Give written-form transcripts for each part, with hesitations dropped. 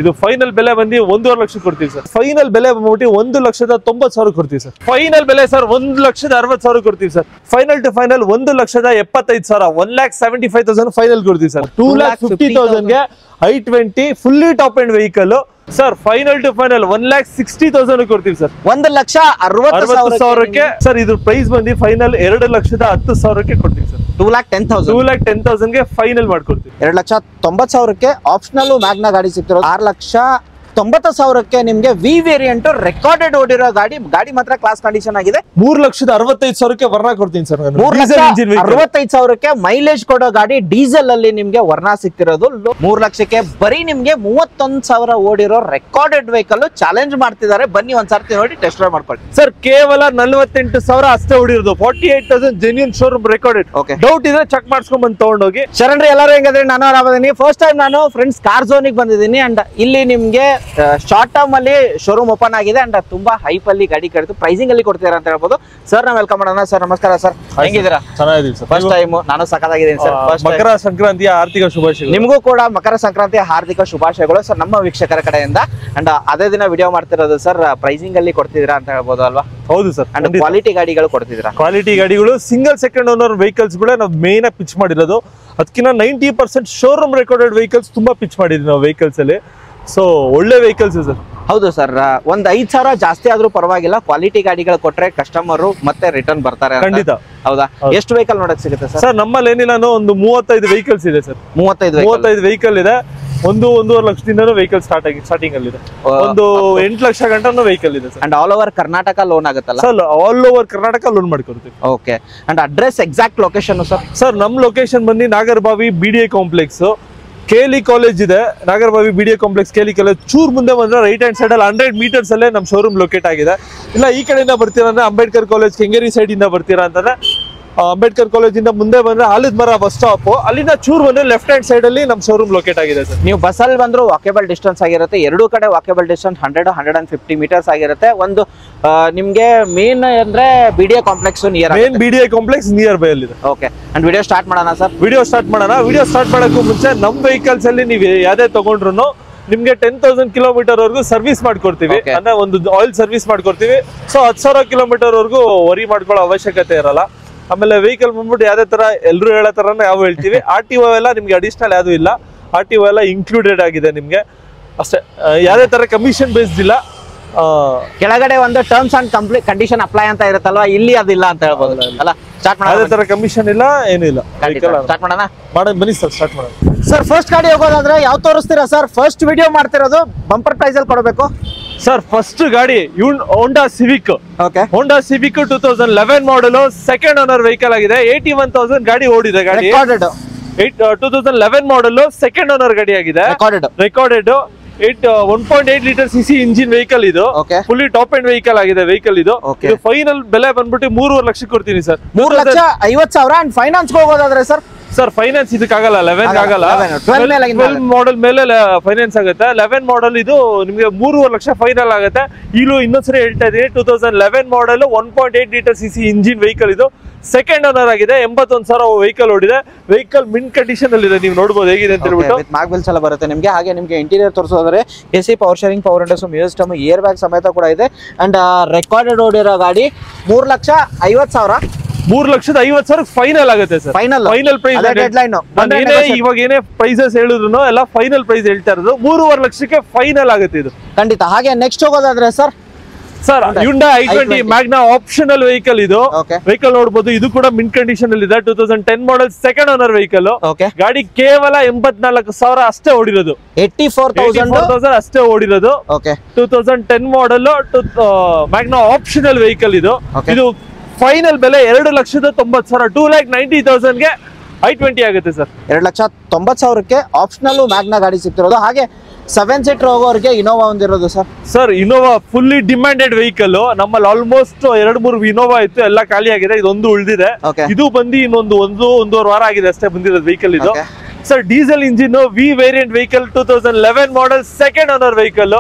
ಇದು ಫೈನಲ್ ಬೆಲೆ ಬಂದು 1.5 ಲಕ್ಷ ಕೊಡ್ತೀವಿ ಸರ್. ಫೈನಲ್ ಬೆಲೆ ಬಂದ್ಬಿಟ್ಟು 1,90,000 ಕೊಡ್ತೀವಿ ಸರ್. ಫೈನಲ್ ಬೆಲೆ ಸರ್ 1,60,000 ಕೊಡ್ತೀವಿ sir. Final to final 1,75,000 1,75,000 final ಕೊಡ್ತೀವಿ ಸರ್. 2,50,000 ಗೆ i20 fully top end vehicle sir. Final to final 1,60,000 ಕೊಡ್ತೀವಿ ಸರ್. 1,60,000 ಸರ್. ಇದ್ರ ಪ್ರೈಸ್ ಬಂದು ಫೈನಲ್ 2,10,000 ಕೊಡ್ತೀವಿ ಸರ್. 2,10,000 ಗೆ ಫೈನಲ್ ಮಾಡ್ಕೊಡ್ತೀವಿ. 2,90,000 ಆಪ್ಷನಲ್ ಮ್ಯಾಗ್ನಾ ಗಾಡಿ ಸಿಗ್ತಿರೋದು 6,90,000 ನಿಮ್ಗೆ ವಿ ವೇರಿಯಂಟ್ ರೆಕಾರ್ಡೆಡ್ ಓಡಿರೋ ಗಾಡಿ ಮಾತ್ರ ಕ್ಲಾಸ್ ಕಂಡೀಷನ್ ಆಗಿದೆ. 3,65,000 ವರ್ಣ ಕೊಡ್ತೀನಿ ಸರ್. 3,65,000 ಮೈಲೇಜ್ ಕೊಡೋ ಗಾಡಿ ಡೀಸೆಲ್ ಅಲ್ಲಿ ನಿಮ್ಗೆ ವರ್ಣ ಸಿಗ್ತಿರೋದು. 3 ಲಕ್ಷಕ್ಕೆ ಬರೀ ನಿಮ್ಗೆ 31,000 ಓಡಿರೋ ರೆಕಾರ್ಡೆಡ್ ವೆಹಿಕಲ್ ಚಾಲೆಂಜ್ ಮಾಡ್ತಿದ್ದಾರೆ. ಬನ್ನಿ ಒಂದ್ಸರ್ತಿ ನೋಡಿ ಟೆಸ್ಟ್ ಡ್ರೈವ್ ಮಾಡ್ಕೊಳ್ಳಿ ಸರ್. ಕೇವಲ 48,000 ಅಷ್ಟೇ ಓಡಿರೋದು. 48,000 ಜೆನ್ಯೂನ್ ಶೋರೂಮ್ ರೆಕಾರ್ಡೆಡ್. ಡೌಟ್ ಇದ್ರೆ ಚೆಕ್ ಮಾಡ್ಸ್ಕೊಂಡ್ ಬಂದು ತಗೊಂಡೋಗಿ. ಶರಣ್ರಿ ಎಲ್ಲರೂ ಹೆಂಗಂದ್ರೆ ನಾನು ಆರಾಮದೀನಿ. ಫಸ್ಟ್ ಟೈಮ್ ನಾನು ಫ್ರೆಂಡ್ಸ್ ಕಾರ್ ಝೋನ್ ಬಂದಿದ್ದೀನಿ ಅಂಡ್ ಇಲ್ಲಿ ನಿಮ್ಗೆ ಶಾರ್ಟ್ ಟರ್ಮ್ ಅಲ್ಲಿ ಶೋರೂಮ್ ಓಪನ್ ಆಗಿದೆ ಅಂಡ್ ತುಂಬಾ ಹೈಪ್ ಅಲ್ಲಿ ಗಾಡಿ ಕರೆದು ಪ್ರೈಸಿಂಗ್ ಅಲ್ಲಿ ಕೊಡ್ತೀರಾ ಅಂತ ಹೇಳ್ಬೋದು. ಸರ್ ನಾವು ವೆಲ್ಕಮ್ ಮಾಡೋಣ. ಸರ್ ನಮಸ್ಕಾರ ಸರ್, ಹೆಂಗಿದ್ದೀರಾ? ಚೆನ್ನಾಗಿದ್ದೀವಿ ಸರ್. ಫಸ್ಟ್ ಟೈಮ್ ನಾನು ಸಖತ್ತಾಗಿದ್ದೀನಿ ಸರ್. ಮಕರ ಸಂಕ್ರಾಂತಿಯ ಹಾರ್ದಿಕ ಶುಭಾಶಯಗಳು. ನಿಮಗೂ ಕೂಡ ಮಕರ ಸಂಕ್ರಾಂತಿಯ ಹಾರ್ದಿಕ ಶುಭಾಶಯಗಳು ಸರ್ ನಮ್ಮ ವೀಕ್ಷಕರ ಕಡೆಯಿಂದ. ಅಂಡ್ ಅದೇ ದಿನ ವಿಡಿಯೋ ಮಾಡ್ತಿರೋದು ಸರ್ ಪ್ರೈಸಿಂಗ್ ಅಲ್ಲಿ ಕೊಡ್ತಿದ್ದೀರಾ ಅಂತ ಹೇಳ್ಬೋದು ಅಲ್ವಾ? ಹೌದು ಸರ್. ಅಂಡ್ ಕ್ವಾಲಿಟಿ ಗಾಡಿಗಳು ಕೊಡ್ತಿದ್ದೀರಾ? ಕ್ವಾಲಿಟಿ ಗಾಡಿಗಳು ಸಿಂಗಲ್ ಸೆಕೆಂಡ್ ಓನರ್ ವೆಹಿಕಲ್ಸ್ ಗಳು ನಾವು ಮೇನ್ ಆಗಿ ಪಿಚ್ ಮಾಡಿರೋದು. ಅದಕ್ಕಿಂತ 90% ಶೋರೂಮ್ ರೆಕಾರ್ಡೆಡ್ ವೆಹಿಕಲ್ಸ್ ತುಂಬಾ ಪಿಚ್ ಮಾಡಿದ್ವಿ ನಾವು ವೆಹಿಕಲ್ಸ್ ಅಲ್ಲಿ. ಸೊ ಒಳ್ಳೆ ವೆಹಿಕಲ್ಸ್ ಸರ್. ಹೌದು ಸರ್. ಒಂದ್ 5,000 ಜಾಸ್ತಿ ಆದ್ರೂ ಪರವಾಗಿಲ್ಲ, ಕ್ವಾಲಿಟಿ ಗಾಡಿಗಳು ಕೊಟ್ರೆ ಕಸ್ಟಮರ್ ಮತ್ತೆ ರಿಟರ್ನ್ ಬರ್ತಾರೆ. ಖಂಡಿತ. ಹೌದಾ? ಎಷ್ಟು ವೆಹಿಕಲ್ ನೋಡಕ್ ಸಿಗುತ್ತೆ ಸರ್? ಸರ್ ನಮ್ಮಲ್ಲಿ ಏನಿಲ್ಲ ಒಂದು 35 ವೆಹಿಕಲ್ಸ್ ಇದೆ ಸರ್. 35 ವೆಹಿಕಲ್ ಇದೆ. 1.5 ಲಕ್ಷದಿಂದನೂ ವೆಹಿಕಲ್ ಸ್ಟಾರ್ಟಿಂಗ್ ಅಲ್ಲಿ ಇದೆ. ಒಂದು 8 ಲಕ್ಷ ಗಂಟನೂ ವೆಹಿಕಲ್ ಇದೆ sir. And all over Karnataka loan ಆಗುತ್ತಲ್ಲ sir? All over Karnataka loan ಮಾಡ್ಕೊಡ್ತೀವಿ. Okay. And address exact location sir? Sir ನಮ್ ಲೊಕೇಶನ್ ಬಂದು Nagarbhavi BDA complex. KLE college ಇದೆ, Nagarbhavi BDA complex KLE college. ಚೂರ್ ಮುಂದೆ ಬಂದ್ರೆ ರೈಟ್ ಹ್ಯಾಂಡ್ ಸೈಡ್ ಅಲ್ಲಿ 100 ಮೀಟರ್ಸ್ ಅಲ್ಲೇ ನಮ್ ಶೋರೂಮ್ ಲೊಕೇಟ್ ಆಗಿದೆ. ಇಲ್ಲ ಈ ಕಡೆಯಿಂದ ಬರ್ತೀರಾ ಅಂದ್ರೆ ಅಂಬೇಡ್ಕರ್ ಕಾಲೇಜ್ ಕೆಂಗೇರಿ ಸೈಡ್ ಇಂದ ಬರ್ತೀರಾ ಅಂತಂದ್ರೆ ಅಂಬೇಡ್ಕರ್ ಕಾಲೇಜ್ ಇಂದ ಮುಂದೆ ಬಂದ್ರೆ ಆಲಿದ್ ಮರ ಬಸ್ ಸ್ಟಾಪ್, ಅಲ್ಲಿಂದ ಚೂರ್ ಬಂದ್ರೆ ಲೆಫ್ಟ್ ಹ್ಯಾಂಡ್ ಸೈಡ್ ಅಲ್ಲಿ ನಮ್ ಶೋರೂಮ್ ಲೊಕೇಟ್ ಆಗಿದೆ ಸರ್. ನೀವು ಬಸ್ ಅಲ್ಲಿ ಬಂದ್ರು ವಾಕೇಬಲ್ ಡಿಸ್ಟೆನ್ಸ್ ಆಗಿರುತ್ತೆ. ಎರಡೂ ಕಡೆ ವಾಕೇಬಲ್ ಡಿಸ್ಟೆನ್ಸ್ 100-150 ಮೀಟರ್ಸ್ ಆಗಿರುತ್ತೆ. ಒಂದು ನಿಮ್ಗೆ ಮೇನ್ ಅಂದ್ರೆ BDA complex BDA complex near by ಅಲ್ಲಿ ಇದೆ. ಓಕೆ. ಅಂಡ್ ವಿಡಿಯೋ ಸ್ಟಾರ್ಟ್ ಮಾಡೋಣ ಸರ್? ವಿಡಿಯೋ ಸ್ಟಾರ್ಟ್ ಮಾಡೋಕ್ಕೂ ಮುಂಚೆ ನಮ್ ವೆಹಿಕಲ್ಸ್ ಅಲ್ಲಿ ನೀವು ಯಾವ್ದೇ ತಗೊಂಡ್ರು ನಿಮ್ಗೆ 10,000 ಕಿಲೋಮೀಟರ್ ವರ್ಗು ಸರ್ವಿಸ್ ಮಾಡ್ಕೊಡ್ತೀವಿ. ಅಂದ್ರೆ ಒಂದು ಆಯಿಲ್ ಸರ್ವಿಸ್ ಮಾಡ್ಕೊಡ್ತೀವಿ. ಸೊ 10,000 ಕಿಲೋಮೀಟರ್ ವರ್ಗು ವರಿ ಮಾಡ್ಕೊಳ್ಳೋ ಅವಶ್ಯಕತೆ ಇರಲ್ಲ. ಆಮೇಲೆ ವೆಹಿಕಲ್ ಬಂದ್ಬಿಟ್ಟು ಯಾವ್ದೇ ತರ ಎಲ್ರು ಹೇಳೋ ತರನೇ ಯಾವ ಹೇಳ್ತೀವಿ. RTO ಎಲ್ಲ ನಿಮ್ಗೆ ಅಡಿಷನಲ್ ಯಾವ್ದು ಇಲ್ಲ. RTO ಎಲ್ಲ ಇನ್ಕ್ಲೂಡೆಡ್ ಆಗಿದೆ ನಿಮ್ಗೆ ಅಷ್ಟೇ. ಯಾವ್ದೇ ತರ ಕಮಿಷನ್ ಬೇಸ್ಡ್ ಇಲ್ಲ. ಕೆಳಗಡೆ ಒಂದು ಟರ್ಮ್ಸ್ ಅಂಡ್ ಕಂಡೀಷನ್ ಅಪ್ಲೈ ಅಂತ ಇರುತ್ತಲ್ವಾ, ಇಲ್ಲಿ ಅದಿಲ್ಲ ಅಂತ ಹೇಳ್ಬೋದು ಅಲ್ಲ? ಸ್ಟಾರ್ಟ್ ಮಾಡೋಣ. ಯಾವ್ದೇ ತರ ಕಮಿಷನ್ ಇಲ್ಲ, ಏನಿಲ್ಲ. ಸ್ಟಾರ್ಟ್ ಮಾಡೋಣ. ಬನ್ನಿ ಸರ್, ಸ್ಟಾರ್ಟ್ ಮಾಡೋಣ. ಸರ್ ಫಸ್ಟ್ ಗಾಡಿ ಹೋಗೋದಾದ್ರೆ ಯಾವ ತೋರಿಸ್ತೀರಾ ಸರ್? ಫಸ್ಟ್ ವಿಡಿಯೋ ಮಾಡ್ತಿರೋದು ಬಂಪರ್ ಪ್ರೈಸ್ ಅಲ್ಲಿ ಕೊಡಬೇಕು ಸರ್. ಫಸ್ಟ್ ಗಾಡಿ ಹೋಂಡಾ ಸಿವಿಕ್. ಓಕೆ. ಹೋಂಡಾ Civic 2011 model, second owner vehicle ಆಗಿದೆ. 81,000 ಗಾಡಿ ಓಡಿದೆ. ಗಾಡಿ 2011 ಮಾಡಲ್, ಸೆಕೆಂಡ್ ಓನರ್ ಗಾಡಿ ಆಗಿದೆ. Recorded 1.8 litre CC engine vehicle ಇದು. ಫುಲ್ಲಿ ಟಾಪ್ ಎಂಡ್ ವೆಹಿಕಲ್ ಆಗಿದೆ ವೆಹಿಕಲ್ ಇದು. ಫೈನಲ್ ಬೆಲೆ ಬಂದ್ಬಿಟ್ಟು 3.5 ಲಕ್ಷ ಕೊಡ್ತೀನಿ ಸರ್. 3,50,000. ಅಂಡ್ ಫೈನಾನ್ಸ್ ಹೋಗೋದಾದ್ರೆ ಸರ್? ಸರ್ ಫೈನಾನ್ಸ್ ಇದಕ್ಕಾಗಲ್ಲ. 11 ಆಗಲ್ಲ. 12 ಮಾಡಲ್ ಮೇಲೆ ಫೈನಾನ್ಸ್ ಆಗುತ್ತೆ. 11 ಮಾಡಲ್ ಇದು ನಿಮ್ಗೆ 3.5 ಲಕ್ಷ ಫೈನಲ್ ಆಗುತ್ತೆ. ಇಲ್ಲೂ ಇನ್ನೊಂದ್ಸರಿ ಹೇಳ್ತಾ ಇದೀನಿ, 2011 ಮಾಡಲ್ 1.8 ಲೀಟರ್ CC ಇಂಜಿನ್ ವೆಹಿಕಲ್ ಇದು. ಸೆಕೆಂಡ್ ಓನರ್ ಆಗಿದೆ. 81,000 ವೆಹಿಕಲ್ ಓಡಿದೆ. ವೆಹಿಕಲ್ ಮಿನ್ ಕಂಡೀಷನ್ ಅಲ್ಲಿ ಇದೆ. ನೀವು ನೋಡಬಹುದು ಹೇಗಿದೆ ಅಂತ ಹೇಳ್ಬಿಟ್ಟು. ಮ್ಯಾಗ್ವೆಲ್ಸ್ ಎಲ್ಲ ಬರುತ್ತೆ ನಿಮ್ಗೆ. ಹಾಗೆ ನಿಮ್ಗೆ ಇಂಟೀರಿಯರ್ ತೋರಿಸೋದ್ರೆ AC power sharing, power windows, music system, air bag ಸಮೇತ ಕೂಡ ಇದೆ. ಅಂಡ್ ರೆಕಾರ್ಡೆಡ್ ಓಡಿರೋ ಗಾಡಿ 3,50,000. 3,50,000 ಫೈನಲ್ ಆಗುತ್ತೆ ಸರ್. ಫೈನಲ್ ಪ್ರೈಸ್ ಇವಾಗ ಏನೇ ಪ್ರೈಸಸ್ ಹೇಳಿದ್ರು ಎಲ್ಲ ಫೈನಲ್ ಪ್ರೈಸ್ ಹೇಳ್ತಾ ಇರೋದು. 3.5 ಲಕ್ಷಕ್ಕೆ ಫೈನಲ್ ಆಗುತ್ತೆ ಇದು. ಖಂಡಿತ. ಹಾಗೆ ನೆಕ್ಸ್ಟ್ ಹೋಗೋದಾದ್ರೆ sir? Sir Hyundai i20 Magna optional vehicle ಇದು. ವೆಹಿಕಲ್ ನೋಡಬಹುದು. ಇದು ಕೂಡ ಮಿನ್ ಕಂಡೀಷನ್ ಅಲ್ಲಿ ಇದೆ. 2010 ಮಾಡಲ್, ಸೆಕೆಂಡ್ ಓನರ್ ವೆಹಿಕಲ್. ಗಾಡಿ ಕೇವಲ 84,000 ಅಷ್ಟೇ ಓಡಿರೋದು. 84,000 ಅಷ್ಟೇ ಓಡಿರೋದು. 2010 ಮಾಡಲ್ ಮ್ಯಾಗ್ನಾ ಆಪ್ಷನಲ್ ವೆಹಿಕಲ್ ಇದು. ಇದು ಫೈನಲ್ ಬೆಲೆ 2,90,000 2,90,000 i20 ಆಗುತ್ತೆ ಸರ್. 2,90,000 ಆಪ್ಷನಲ್ ಮ್ಯಾಗ್ನಾ ಗಾಡಿ ಸಿಗ್ತಿರೋದು. ಹಾಗೆ 7 ಸೀಟರ್ ಹೋಗೋರಿಗೆ ಇನೋವಾ ಒಂದಿರೋದು sir. Sir Innova fully demanded vehicle. ನಮ್ಮಲ್ಲಿ ಆಲ್ಮೋಸ್ಟ್ 2-3 ಇನೋವಾ ಇತ್ತು, ಎಲ್ಲ ಖಾಲಿ ಆಗಿದೆ. ಇದೊಂದು ಉಳಿದಿದೆ. ಇದು ಬಂದು ಇನ್ನೊಂದು 1-1.5 ವಾರ ಆಗಿದೆ ಅಷ್ಟೇ ಬಂದಿರೋದು ವೆಹಿಕಲ್ ಇದು. Sir diesel engine V variant vehicle, 2011 model, second owner vehicle.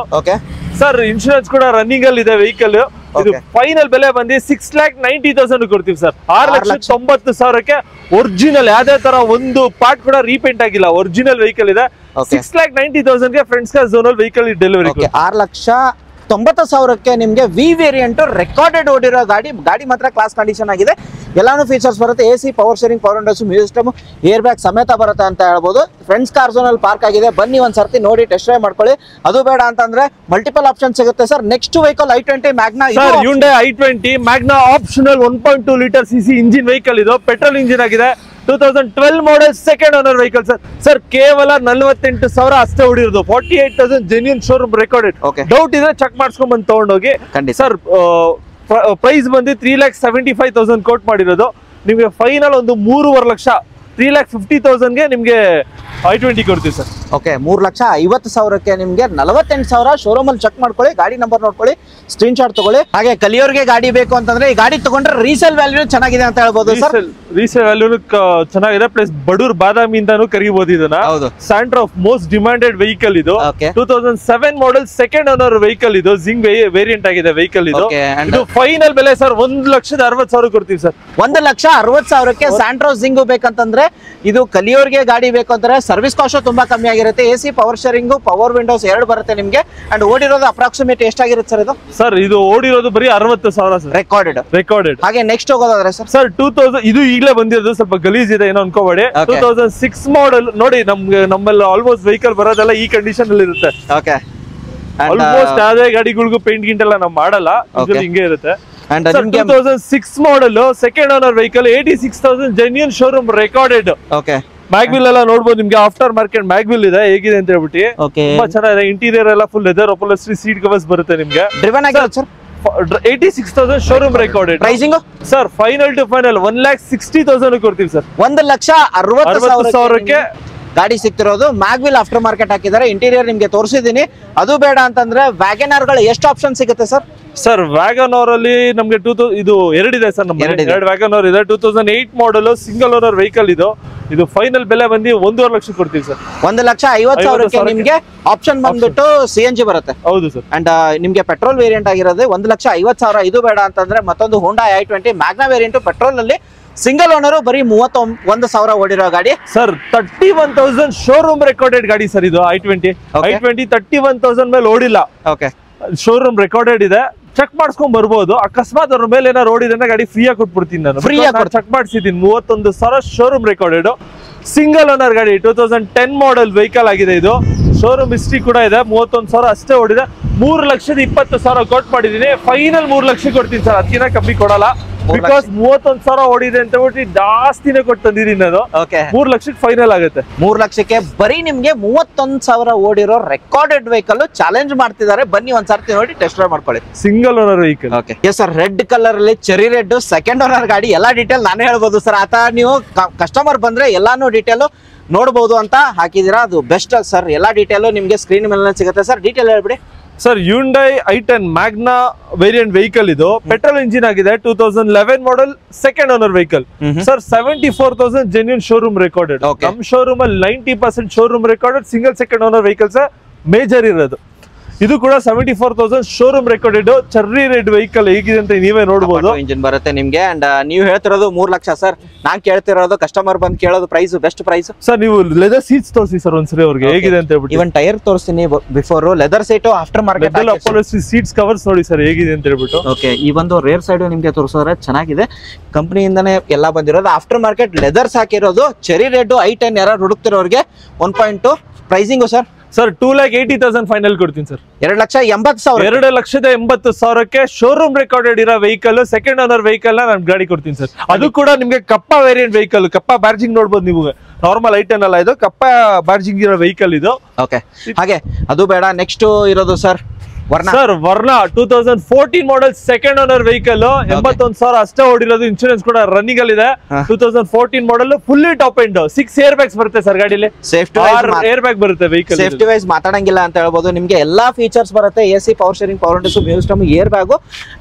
Sir insurance ಕೂಡ ರನ್ನಿಂಗ್ ಅಲ್ಲಿ ಇದೆ ವೆಹಿಕಲ್. ಇದು ಫೈನಲ್ ಬೆಲೆ ಬಂದು 6,90,000 ಕೊಡ್ತೀವಿ ಸರ್. 6,90,000ಕ್ಕೆ ಒರಿಜಿನಲ್ ಯಾವ್ದೇ ತರ ಒಂದು ಪಾರ್ಟ್ ಕೂಡ ರೀಪೇಂಟ್ ಆಗಿಲ್ಲ, ಒರಿಜಿನಲ್ ವೆಹಿಕಲ್ ಇದೆ. 6,90,000ಗೆ friends car zonal vehicle delivery. 6,90,000ಕ್ಕೆ ನಿಮ್ಗೆ ವಿ ವೇರಿಯಂಟ್ ರೆಕಾರ್ಡೆಡ್ ಓಡಿರೋ ಗಾಡಿ ಮಾತ್ರ ಕ್ಲಾಸ್ ಕಂಡೀಷನ್ ಆಗಿದೆ. ಎಲ್ಲಾನು ಫೀಚರ್ಸ್ ಬರುತ್ತೆ. AC, power sharing, power windows, music system, air bag ಸಮೇತ ಬರುತ್ತೆ ಅಂತ ಹೇಳ್ಬೋದು. ಫ್ರೆಂಡ್ಸ್ ಕಾರ್ ಝೋನಲ್ಲಿ ಪಾರ್ಕ್ ಆಗಿದೆ. ಬನ್ನಿ ಒಂದ್ಸರ್ತಿ ನೋಡಿ ಟೆಸ್ಟ್ ಡ್ರೈವ್ ಮಾಡ್ಕೊಳ್ಳಿ. ಅದು ಬೇಡ ಅಂತಂದ್ರೆ ಮಲ್ಟಿಪಲ್ ಆಪ್ಷನ್ ಸಿಗುತ್ತೆ sir. Next vehicle i20 Magna. Hyundai i20 Magna optional 1.2 litre CC engine vehicle ಇದು. ಪೆಟ್ರೋಲ್ ಇಂಜಿನ್ ಆಗಿದೆ. 2012 model second owner vehicle sir. Sir ಕೇವಲ 48,000 ಅಷ್ಟೇ ಹೊಡಿರೋದು. 48,000 ಜೆನ್ಯೂನ್ ಶೋರೂಮ್ ರೆಕಾರ್ಡೆಡ್. ಡೌಟ್ ಇದ್ರೆ ಚೆಕ್ ಮಾಡಿಸ್ಕೊಂಡ್ ಬಂದು ತಗೊಂಡೋಗಿ. ಸರ್ ಪ್ರೈಸ್ ಬಂದು 3,75,000 ಕೋಟ್ ಮಾಡಿರೋದು. ನಿಮ್ಗೆ ಫೈನಲ್ ಒಂದು 3.5 ಲಕ್ಷ 3,50,000ಗೆ ನಿಮ್ಗೆ i20 ಕೊಡ್ತೀವಿ ಸರ್. ಓಕೆ, 3,50,000ಕ್ಕೆ ನಿಮ್ಗೆ 48,000 ಶೋರೂಮ್ ಅಲ್ಲಿ ಚೆಕ್ ಮಾಡ್ಕೊಳ್ಳಿ. ಗಾಡಿ ನಂಬರ್ ನೋಡ್ಕೊಳ್ಳಿ, ಸ್ಕ್ರೀನ್ ಶಾಟ್ ತಗೊಳ್ಳಿ. ಹಾಗೆ ಕಲಿಯೋರ್ಗೆ ಗಾಡಿ ಬೇಕು ಅಂತಂದ್ರೆ ಈ ಗಾಡಿ ತಗೊಂಡ್ರೆ ರೀಸೇಲ್ ವ್ಯಾಲ್ಯೂ ಚೆನ್ನಾಗಿದೆ ಅಂತ ಹೇಳ್ಬೋದು ಸರ್. ರೀಸೇಲ್ ವ್ಯಾಲ್ಯೂ ಚೆನ್ನಾಗಿದೆ, ಪ್ಲಸ್ ಬಡೂರ್ ಬಾದಾಮಿ ಇಂದಾನು ಕರಿಬಹುದು ಇದನ್ನ. ಸ್ಯಾಂಟ್ರಾ ಮೋಸ್ಟ್ ಡಿಮಾಂಡೆಡ್ ವೆಹಿಕಲ್ ಇದು. 2007 ಮಾಡೆಲ್ ಸೆಕೆಂಡ್ ಓನರ್ ವೆಹಿಕಲ್ ಇದು. ಜಿಂಗ್ ವೇರಿಯಂಟ್ ಆಗಿದೆ ವೆಹಿಕಲ್ ಇದು. ಇದು ಫೈನಲ್ ಬೆಲೆ ಸರ್ 1,60,000 ಕೊಡ್ತೀವಿ ಸರ್. 1,60,000ಕ್ಕೆ ಸ್ಯಾಂಟ್ರಾ ಜಿಂಗ್ ಬೇಕಂತಂದ್ರೆ ಇದು ಕಲಿಯೋರ್ಗೆ ಗಾಡಿ ಬೇಕು ಅಂತಾರೆ. ಸರ್ವಿಸ್ ಕಾಸ್ಟ್ ತುಂಬಾ ಕಮ್ಮಿ ಆಗಿರುತ್ತೆ. AC, power sharing, power windows 2 ಬರುತ್ತೆ ನಿಮ್ಗೆ. ಅಂಡ್ ಓಡಿರೋದು ಅಪ್ರಾಕ್ಸಿಮೇಟ್ ಎಷ್ಟಾಗಿರುತ್ತೆ ಸರ್ ಇದು? ಸರ್ ಇದು ಓಡಿರೋದು ಬರೀ 60,000 ಸರ್. ರೆಕಾರ್ಡೆಡ್. ಹಾಗೆ ನೆಕ್ಸ್ಟ್ ಹೋಗೋದಾದ್ರೆ ಸರ್ 2000 ಇದು ಈಗಲೇ ಬಂದಿರೋದು, ಸ್ವಲ್ಪ ಗಲೀಜ್ ಇದೆ ಏನೋ ಅನ್ಕೋಬೇಡಿ. 2006 ಮಾಡೆಲ್ ನೋಡಿ. ನಮ್ಮಲ್ಲಿ ಆಲ್ಮೋಸ್ಟ್ ವೆಹಿಕಲ್ ಬರೋದೆಲ್ಲ ಈ ಕಂಡೀಷನ್ ಅಲ್ಲಿ ಇರುತ್ತೆ. ಆಲ್ಮೋಸ್ಟ್ ಯಾವುದೇ ಗಾಡಿಗಳಿಗೂ ಪೇಂಟ್ ಗಿಂಟ್ ಎಲ್ಲ ನಾವು ಮಾಡಲ್ಲ, ಹಿಂಗೆ ಇರುತ್ತೆ. 2006 model second owner vehicle 86,000 genuine showroom recorded. Mag wheel ಎಲ್ಲ ನೋಡ್ಬೋದು ನಿಮ್ಗೆ. ಆಫ್ಟರ್ ಮಾರ್ಕೆಟ್ ಮ್ಯಾಗ್ವಿಲ್ ಇದೆ, ಹೇಗಿದೆ ಅಂತ ಹೇಳ್ಬಿಟ್ಟು ತುಂಬಾ ಚೆನ್ನಾಗಿದೆ. ಇಂಟೀರಿಯರ್ ಎಲ್ಲ full leather upholstery seat covers ಬರುತ್ತೆ ನಿಮ್ಗೆ. 86,000 showroom recorded. Pricing sir final to final 1,60,000 ಕೊಡ್ತೀವಿ ಸರ್. 1,60,000ಕ್ಕೆ ಗಾಡಿ ಸಿಗ್ತಿರೋದು. ಮ್ಯಾಗ್ವಿಲ್ ಆಫ್ಟರ್ ಮಾರ್ಕೆಟ್ ಹಾಕಿದ್ದಾರೆ. ಇಂಟೀರಿಯರ್ ನಿಮ್ಗೆ ತೋರಿಸಿದೀನಿ. ಅದು ಬೇಡ ಅಂತಂದ್ರೆ ವ್ಯಾಗನರ್ ಗಳು ಎಷ್ಟು ಆಪ್ಷನ್ ಸಿಗುತ್ತೆ ಸರ್? ಸರ್ ವ್ಯಾಗನರ್ ಅಲ್ಲಿ ನಮ್ಗೆ ಇದು 2 ಇದೆ ಸರ್. ನಮ್ಗೆ 2 ವ್ಯಾಗನರ್ ಇದೆ. 2008 ಮಾಡೆಲ್ ಸಿಂಗಲ್ ಓನರ್ ವೆಹಿಕಲ್ ಇದು. ಇದು ಫೈನಲ್ ಬೆಲೆ ಬಂದು 1.5 ಲಕ್ಷ ಕೊಡ್ತೀವಿ ಸರ್. 1,50,000ಕ್ಕೆ ನಿಮ್ಗೆ ಆಪ್ಷನ್ ಬಂದ್ಬಿಟ್ಟು CNG ಬರುತ್ತೆ. ಹೌದು ಸರ್. ಅಂಡ್ ನಿಮ್ಗೆ ಪೆಟ್ರೋಲ್ ವೇರಿಯಂಟ್ ಆಗಿರೋದು 1,50,000. ಇದು ಬೇಡ ಅಂತಂದ್ರೆ ಮತ್ತೊಂದು ಹೋಂಡಾ i20 ಮ್ಯಾಗ್ನಾ ವೇರಿಯಂಟ್ ಪೆಟ್ರೋಲ್ ನಲ್ಲಿ ಸಿಂಗಲ್ ಓನರ್ ಬರೀ 31,000 ಓಡಿರೋ ಗಾಡಿ ಸರ್. 31,000 ಶೋರೂಮ್ ರೆಕಾರ್ಡೆಡ್ ಗಾಡಿ ಸರ್ ಇದು. i20 31,000 ಮೇಲೆ ಓಡಿಲ್ಲ. ಶೋರೂಮ್ ರೆಕಾರ್ಡೆಡ್ ಇದೆ. ಚೆಕ್ ಮಾಡಿಸ್ಕೊಂಡ್ ಬರ್ಬೋದು. ಅಕಸ್ಮಾತ್ ಅವ್ರ ಮೇಲೆ ಏನಾರು ಓಡಿದ್ರೆ ಗಾಡಿ ಫ್ರೀ ಆಗಿ ಕೊಟ್ಬಿಡ್ತೀನಿ ನಾನು. ಚೆಕ್ ಮಾಡಿಸಿದ್ದೀನಿ. 31,000 ಶೋರೂಮ್ ರೆಕಾರ್ಡೆಡ್ ಸಿಂಗಲ್ ಓನರ್ ಗಾಡಿ. 2010 ಮಾಡೆಲ್ ವೆಹಿಕಲ್ ಆಗಿದೆ ಇದು. ಶೋರೂಮ್ ಹಿಸ್ಟ್ರಿ ಕೂಡ ಇದೆ. 31,000 ಅಷ್ಟೇ ಓಡಿದೆ. 3,20,000 ಕೊಟ್ ಮಾಡಿದೀನಿ. ಫೈನಲ್ 3 ಲಕ್ಷ ಕೊಡ್ತೀನಿ ಸರ್. ಅದಕ್ಕಿಂತ ಕಮ್ಮಿ ಕೊಡಲ್ಲ. ಬಿಕಾಸ್ 31,000 ಓಡಿದೆ ಅಂತ ಹೇಳ್ಬಿಟ್ಟು ಜಾಸ್ತಿನೇ ಕೊಟ್ಟು ತಂದಿದ್ದೀನಿ ನಾನು. 3 ಲಕ್ಷಕ್ಕೆ ಫೈನಲ್ ಆಗುತ್ತೆ. 3 ಲಕ್ಷಕ್ಕೆ ಬರೀ ನಿಮ್ಗೆ 31,000 ಓಡಿರೋ ರೆಕಾರ್ಡೆಡ್ ವೆಹಿಕಲ್ ಚಾಲೆಂಜ್ ಮಾಡ್ತಿದ್ದಾರೆ. ಬನ್ನಿ ಒಂದ್ಸರ್ತಿ ನೋಡಿ ಟೆಸ್ಟ್ ಡ್ರೈವ್ ಮಾಡ್ಕೊಳ್ಳಿ. Single owner vehicle. Sir red colour ಅಲ್ಲಿ ಚೆರಿ ರೆಡ್ ಸೆಕೆಂಡ್ ಓನರ್ ಗಾಡಿ. ಎಲ್ಲಾ ಡೀಟೇಲ್ ನಾನೇ ಹೇಳ್ಬೋದು ಸರ್. ಆತ ನೀವು ಕಸ್ಟಮರ್ ಬಂದ್ರೆ ಎಲ್ಲಾನು ಡೀಟೇಲ್ ನೋಡಬಹುದು ಅಂತ ಹಾಕಿದೀರಾ. ಅದು ಬೆಸ್ಟ್ ಸರ್. ಎಲ್ಲಾ ಡೀಟೇಲ್ ನಿಮ್ಗೆ ಸ್ಕ್ರೀನ್ ಮೇಲೆ ಸಿಗುತ್ತೆ ಸರ್. ಡೀಟೇಲ್ ಹೇಳ್ಬಿಡಿ sir. Hyundai i10 Magna variant vehicle ಇದು. ಪೆಟ್ರೋಲ್ ಇಂಜಿನ್ ಆಗಿದೆ. 2011 model second owner vehicle sir. 74,000 genuine showroom recorded. ನಮ್ ಶೋರೂಮ್ ಅಲ್ಲಿ 90% showroom recorded. Single second owner vehicles major ಇರೋದು. ಇದು ಕೂಡ 74,000 showroom recorded cherry red vehicle. ಹೇಗಿದೆ ಅಂತ ನೀವೇ ನೋಡಬಹುದು. ಇಂಜಿನ್ ಬರುತ್ತೆ ನಿಮ್ಗೆ. ಅಂಡ್ ನೀವು ಹೇಳ್ತಿರೋದು 3 ಲಕ್ಷ ಸರ್. ನಾನ್ ಕೇಳ್ತಿರೋದು ಕಸ್ಟಮರ್ ಬಂದು ಕೇಳೋದು ಪ್ರೈಸ್ ಬೆಸ್ಟ್ ಪ್ರೈಸ್ ಸರ್. ನೀವು ಲೆದರ್ ಸೀಟ್ಸ್ ತೋರಿಸಿ ಸರ್ ಒಂದ್ಸರಿ ಅವ್ರಿಗೆ ಹೇಗಿದೆ ಅಂತ ಹೇಳ್ಬಿಟ್ಟು. ಇವನ್ ಟೈರ್ ತೋರಿಸ್ತೀನಿ before. Leather seat after market upholstery seats covers ನೋಡಿ ಸರ್ ಹೇಗಿದೆ ಅಂತ ಹೇಳ್ಬಿಟ್ಟು. ಓಕೆ, ಈ ಒಂದು ರೇರ್ ಸೈಡ್ ನಿಮ್ಗೆ ತೋರಿಸೋದ್ರೆ ಚೆನ್ನಾಗಿದೆ. ಕಂಪನಿಯಿಂದಾನೇ ಎಲ್ಲ ಬಂದಿರೋದು. ಆಫ್ಟರ್ ಮಾರ್ಕೆಟ್ ಲೆದರ್ಸ್ ಹಾಕಿರೋದು. ಚೆರಿ ರೆಡ್ i10 ಯಾರು ಹುಡುಕ್ತಿರೋರಿಗೆ 1.2 ಪ್ರೈಸಿಂಗು ಸರ್. ಸರ್ 2,80,000 ಫೈನಲ್ ಕೊಡ್ತೀನಿ ಸರ್. 2,80,000. 2,80,000ಕ್ಕೆ ಶೋರೂಮ್ ರೆಕಾರ್ಡೆಡ್ ಇರೋ ವೆಹಿಕಲ್ ಸೆಕೆಂಡ್ ಓನರ್ ವೆಹಿಕಲ್ ನಾನು ಗಾಡಿ ಕೊಡ್ತೀನಿ ಸರ್. ಅದು ಕೂಡ ನಿಮ್ಗೆ ಕಪ್ಪ ವೇರಿಯಂಟ್ ವೆಹಿಕಲ್. ಕಪ್ಪ ಬ್ಯಾರ್ಜಿಂಗ್ ನೋಡ್ಬೋದು ನೀವು. ನಾರ್ಮಲ್ i10 ಅಲ್ಲ ಇದು. ಕಪ್ಪ ಬ್ಯಾರ್ಜಿಂಗ್ ಇರೋ ವೆಹಿಕಲ್ ಇದು. ಓಕೆ, ಹಾಗೆ ಅದು ಬೇಡ. ನೆಕ್ಸ್ಟ್ ಇರೋದು sir sir Verna 2014 model second owner vehicle. 81,000 ಅಷ್ಟೇ ಓಡಿರೋದು. ಇನ್ಶೂರೆನ್ಸ್ ಕೂಡ ರನ್ನಿಂಗ್ ಅಲ್ಲಿ ಇದೆ. 2014 ಮಾಡೆಲ್ fully top end. 6 air bags ಬರುತ್ತೆ ಸರ್ ಗಾಡಿಲಿ. ಸೇಫ್ಟಿ ಏರ್ ಬ್ಯಾಗ್ ಬರುತ್ತೆ ವೆಹಿಕಲ್. ಸೇಫ್ಟಿ ವೈಸ್ ಮಾತಾಡಂಗಿಲ್ಲ ಅಂತ ಹೇಳ್ಬೋದು. ನಿಮ್ಗೆ ಎಲ್ಲಾ ಫೀಚರ್ಸ್ ಬರುತ್ತೆ. AC, power sharing, power windows, music system, air bag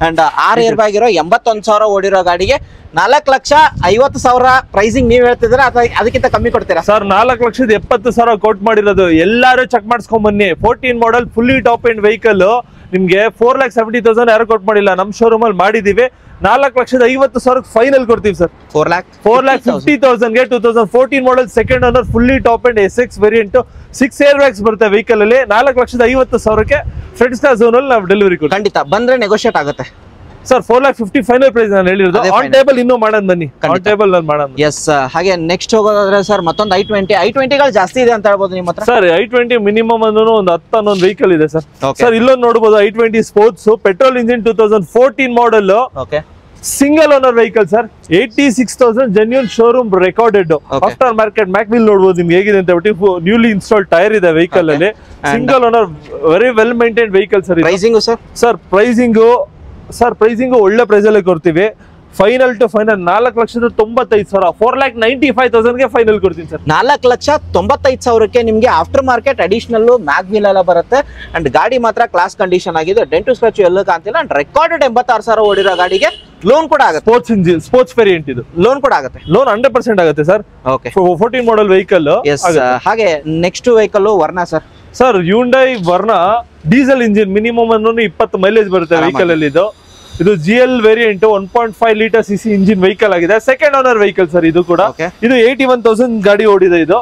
and 6 air bag ಇರೋ 81,000 ಓಡಿರೋ ಗಾಡಿಗೆ 4,50,000 ಪ್ರೈಸಿಂಗ್ ನೀವ್ ಹೇಳ್ತಿದ್ರೆ ಅಥವಾ ಅದಕ್ಕಿಂತ ಕಮ್ಮಿ ಕೊಡ್ತೀರಾ ಸರ್? 4,70,000 ಕೋಟ್ ಮಾಡಿರೋದು. ಎಲ್ಲಾರು ಚೆಕ್ ಮಾಡ್ಸ್ಕೊಂಡ್ ಬನ್ನಿ. 14 model fully top end vehicle ನಿಮ್ಗೆ 4,70,000 ಯಾರು ಕೋಟ್ ಮಾಡಿಲ್ಲ, ನಮ್ ಶೋರೂಮ್ ಅಲ್ಲಿ ಮಾಡಿದೀವಿ. 4,50,000 ಫೈನಲ್ ಕೊಡ್ತೀವಿ ಸರ್. 4,50,000ಗೆ 2014 model second owner fully top and SX variant 6 air bags ಬರುತ್ತೆ ವೆಹಿಕಲ್ ಅಲ್ಲಿ. 4,50,000ಕ್ಕೆ ಫ್ರೆಂಡ್ ಸ್ಟಾರ್ ಝೋನ್ ಅಲ್ಲಿ ನಾವು ಡೆಲಿವರಿ ಕೊಡ್ತೀವಿ. ಖಂಡಿತ ಬಂದ್ರೆ ನೆಗೋಷಿಯೇಟ್ ಆಗುತ್ತೆ ಸರ್. 4,50,000 ಫೈನಲ್ ಪ್ರೈಸ್ ನಾನು ಹೇಳಿರೋದು. ಆನ್ ಟೇಬಲ್ ಇನ್ನೂ ಮಾಡೋಣ ಬನ್ನಿ, ಆನ್ ಟೇಬಲ್ ನಾನು ಮಾಡೋಣ. ಎಸ್. ಹಾಗೆ ನೆಕ್ಸ್ಟ್ ಹೋಗೋದಾದ್ರೆ ಸರ್ ಮತ್ತೊಂದು i20ಗಳು ಜಾಸ್ತಿ ಇದೆ ಅಂತ ಹೇಳ್ಬೋದು ನಿಮ್ಮ ಹತ್ರ ಸರ್. i20 ಮಿನಿಮಮ್ ಒಂದು 10-11 ವೆಹಿಕಲ್ ಇದೆ ಸರ್. ಸರ್ ಇಲ್ಲೊಂದು ನೋಡಬಹುದು i20 sports petrol engine 2014 model single owner vehicle sir. 86,000 genuine showroom recorded. After market ಮ್ಯಾಕ್ವಿಲ್ ನೋಡಬಹುದು ನಿಮ್ಗೆ ಹೇಗಿದೆ ಅಂತ ಹೇಳ್ಬಿಟ್ಟು. ನ್ಯೂಲಿ ಇನ್ಸ್ಟಾಲ್ ಟೈರ್ ಇದೆ ವೆಹಿಕಲ್ ಅಲ್ಲಿ. Single owner very well maintain vehicle sir. Pricing sir pricing ಒಳ್ಳೆ ಪ್ರೈಸ್ ಅಲ್ಲೇ ಕೊಡ್ತೀವಿ. ಫೈನಲ್ ಟು ಫೈನಲ್ 4,95,000 4,95,000ಗೆ ಫೈನಲ್ ಕೊಡ್ತೀನಿ ಸರ್. 4,95,000ಕ್ಕೆ ನಿಮ್ಗೆ ಆಫ್ಟರ್ ಮಾರ್ಕೆಟ್ ಅಡಿಷನಲ್ ಮ್ಯಾಗ್ವಿಲ್ ಎಲ್ಲ ಬರುತ್ತೆ. ಅಂಡ್ ಗಾಡಿ ಮಾತ್ರ ಕ್ಲಾಸ್ ಕಂಡೀಷನ್ ಆಗಿದೆ. ಡೆಂಟು ಸ್ಕ್ರಾಚ್ ಎಲ್ಲೂ ಕಾಣ್ತಿಲ್ಲ. ಅಂಡ್ ರೆಕಾರ್ಡೆಡ್ 86,000 ಓಡಿರೋ ಗಾಡಿಗೆ ಲೋನ್ ಕೂಡ ಆಗುತ್ತೆ. ಸ್ಪೋರ್ಟ್ಸ್ ಇಂಜಿನ್ ಸ್ಪೋರ್ಟ್ಸ್ ವೇರಿಯಂಟ್ ಇದು. ಲೋನ್ ಕೂಡ ಆಗುತ್ತೆ. ಲೋನ್ 100% ಆಗುತ್ತೆ ಸರ್. 14 model vehicle. ಹಾಗೆ next vehicle Verna sir. Sir Hyundai Verna diesel engine minimum 20 mileage ಬರುತ್ತೆ ವೆಹಿಕಲ್ ಅಲ್ಲಿ. ಇದು GL variant 1.5 litre CC engine vehicle ಆಗಿದೆ. ಸೆಕೆಂಡ್ ಓನರ್ ವೆಹಿಕಲ್ ಸರ್ ಇದು ಕೂಡ. ಇದು 81,000 ಗಾಡಿ ಓಡಿದೆ. ಇದು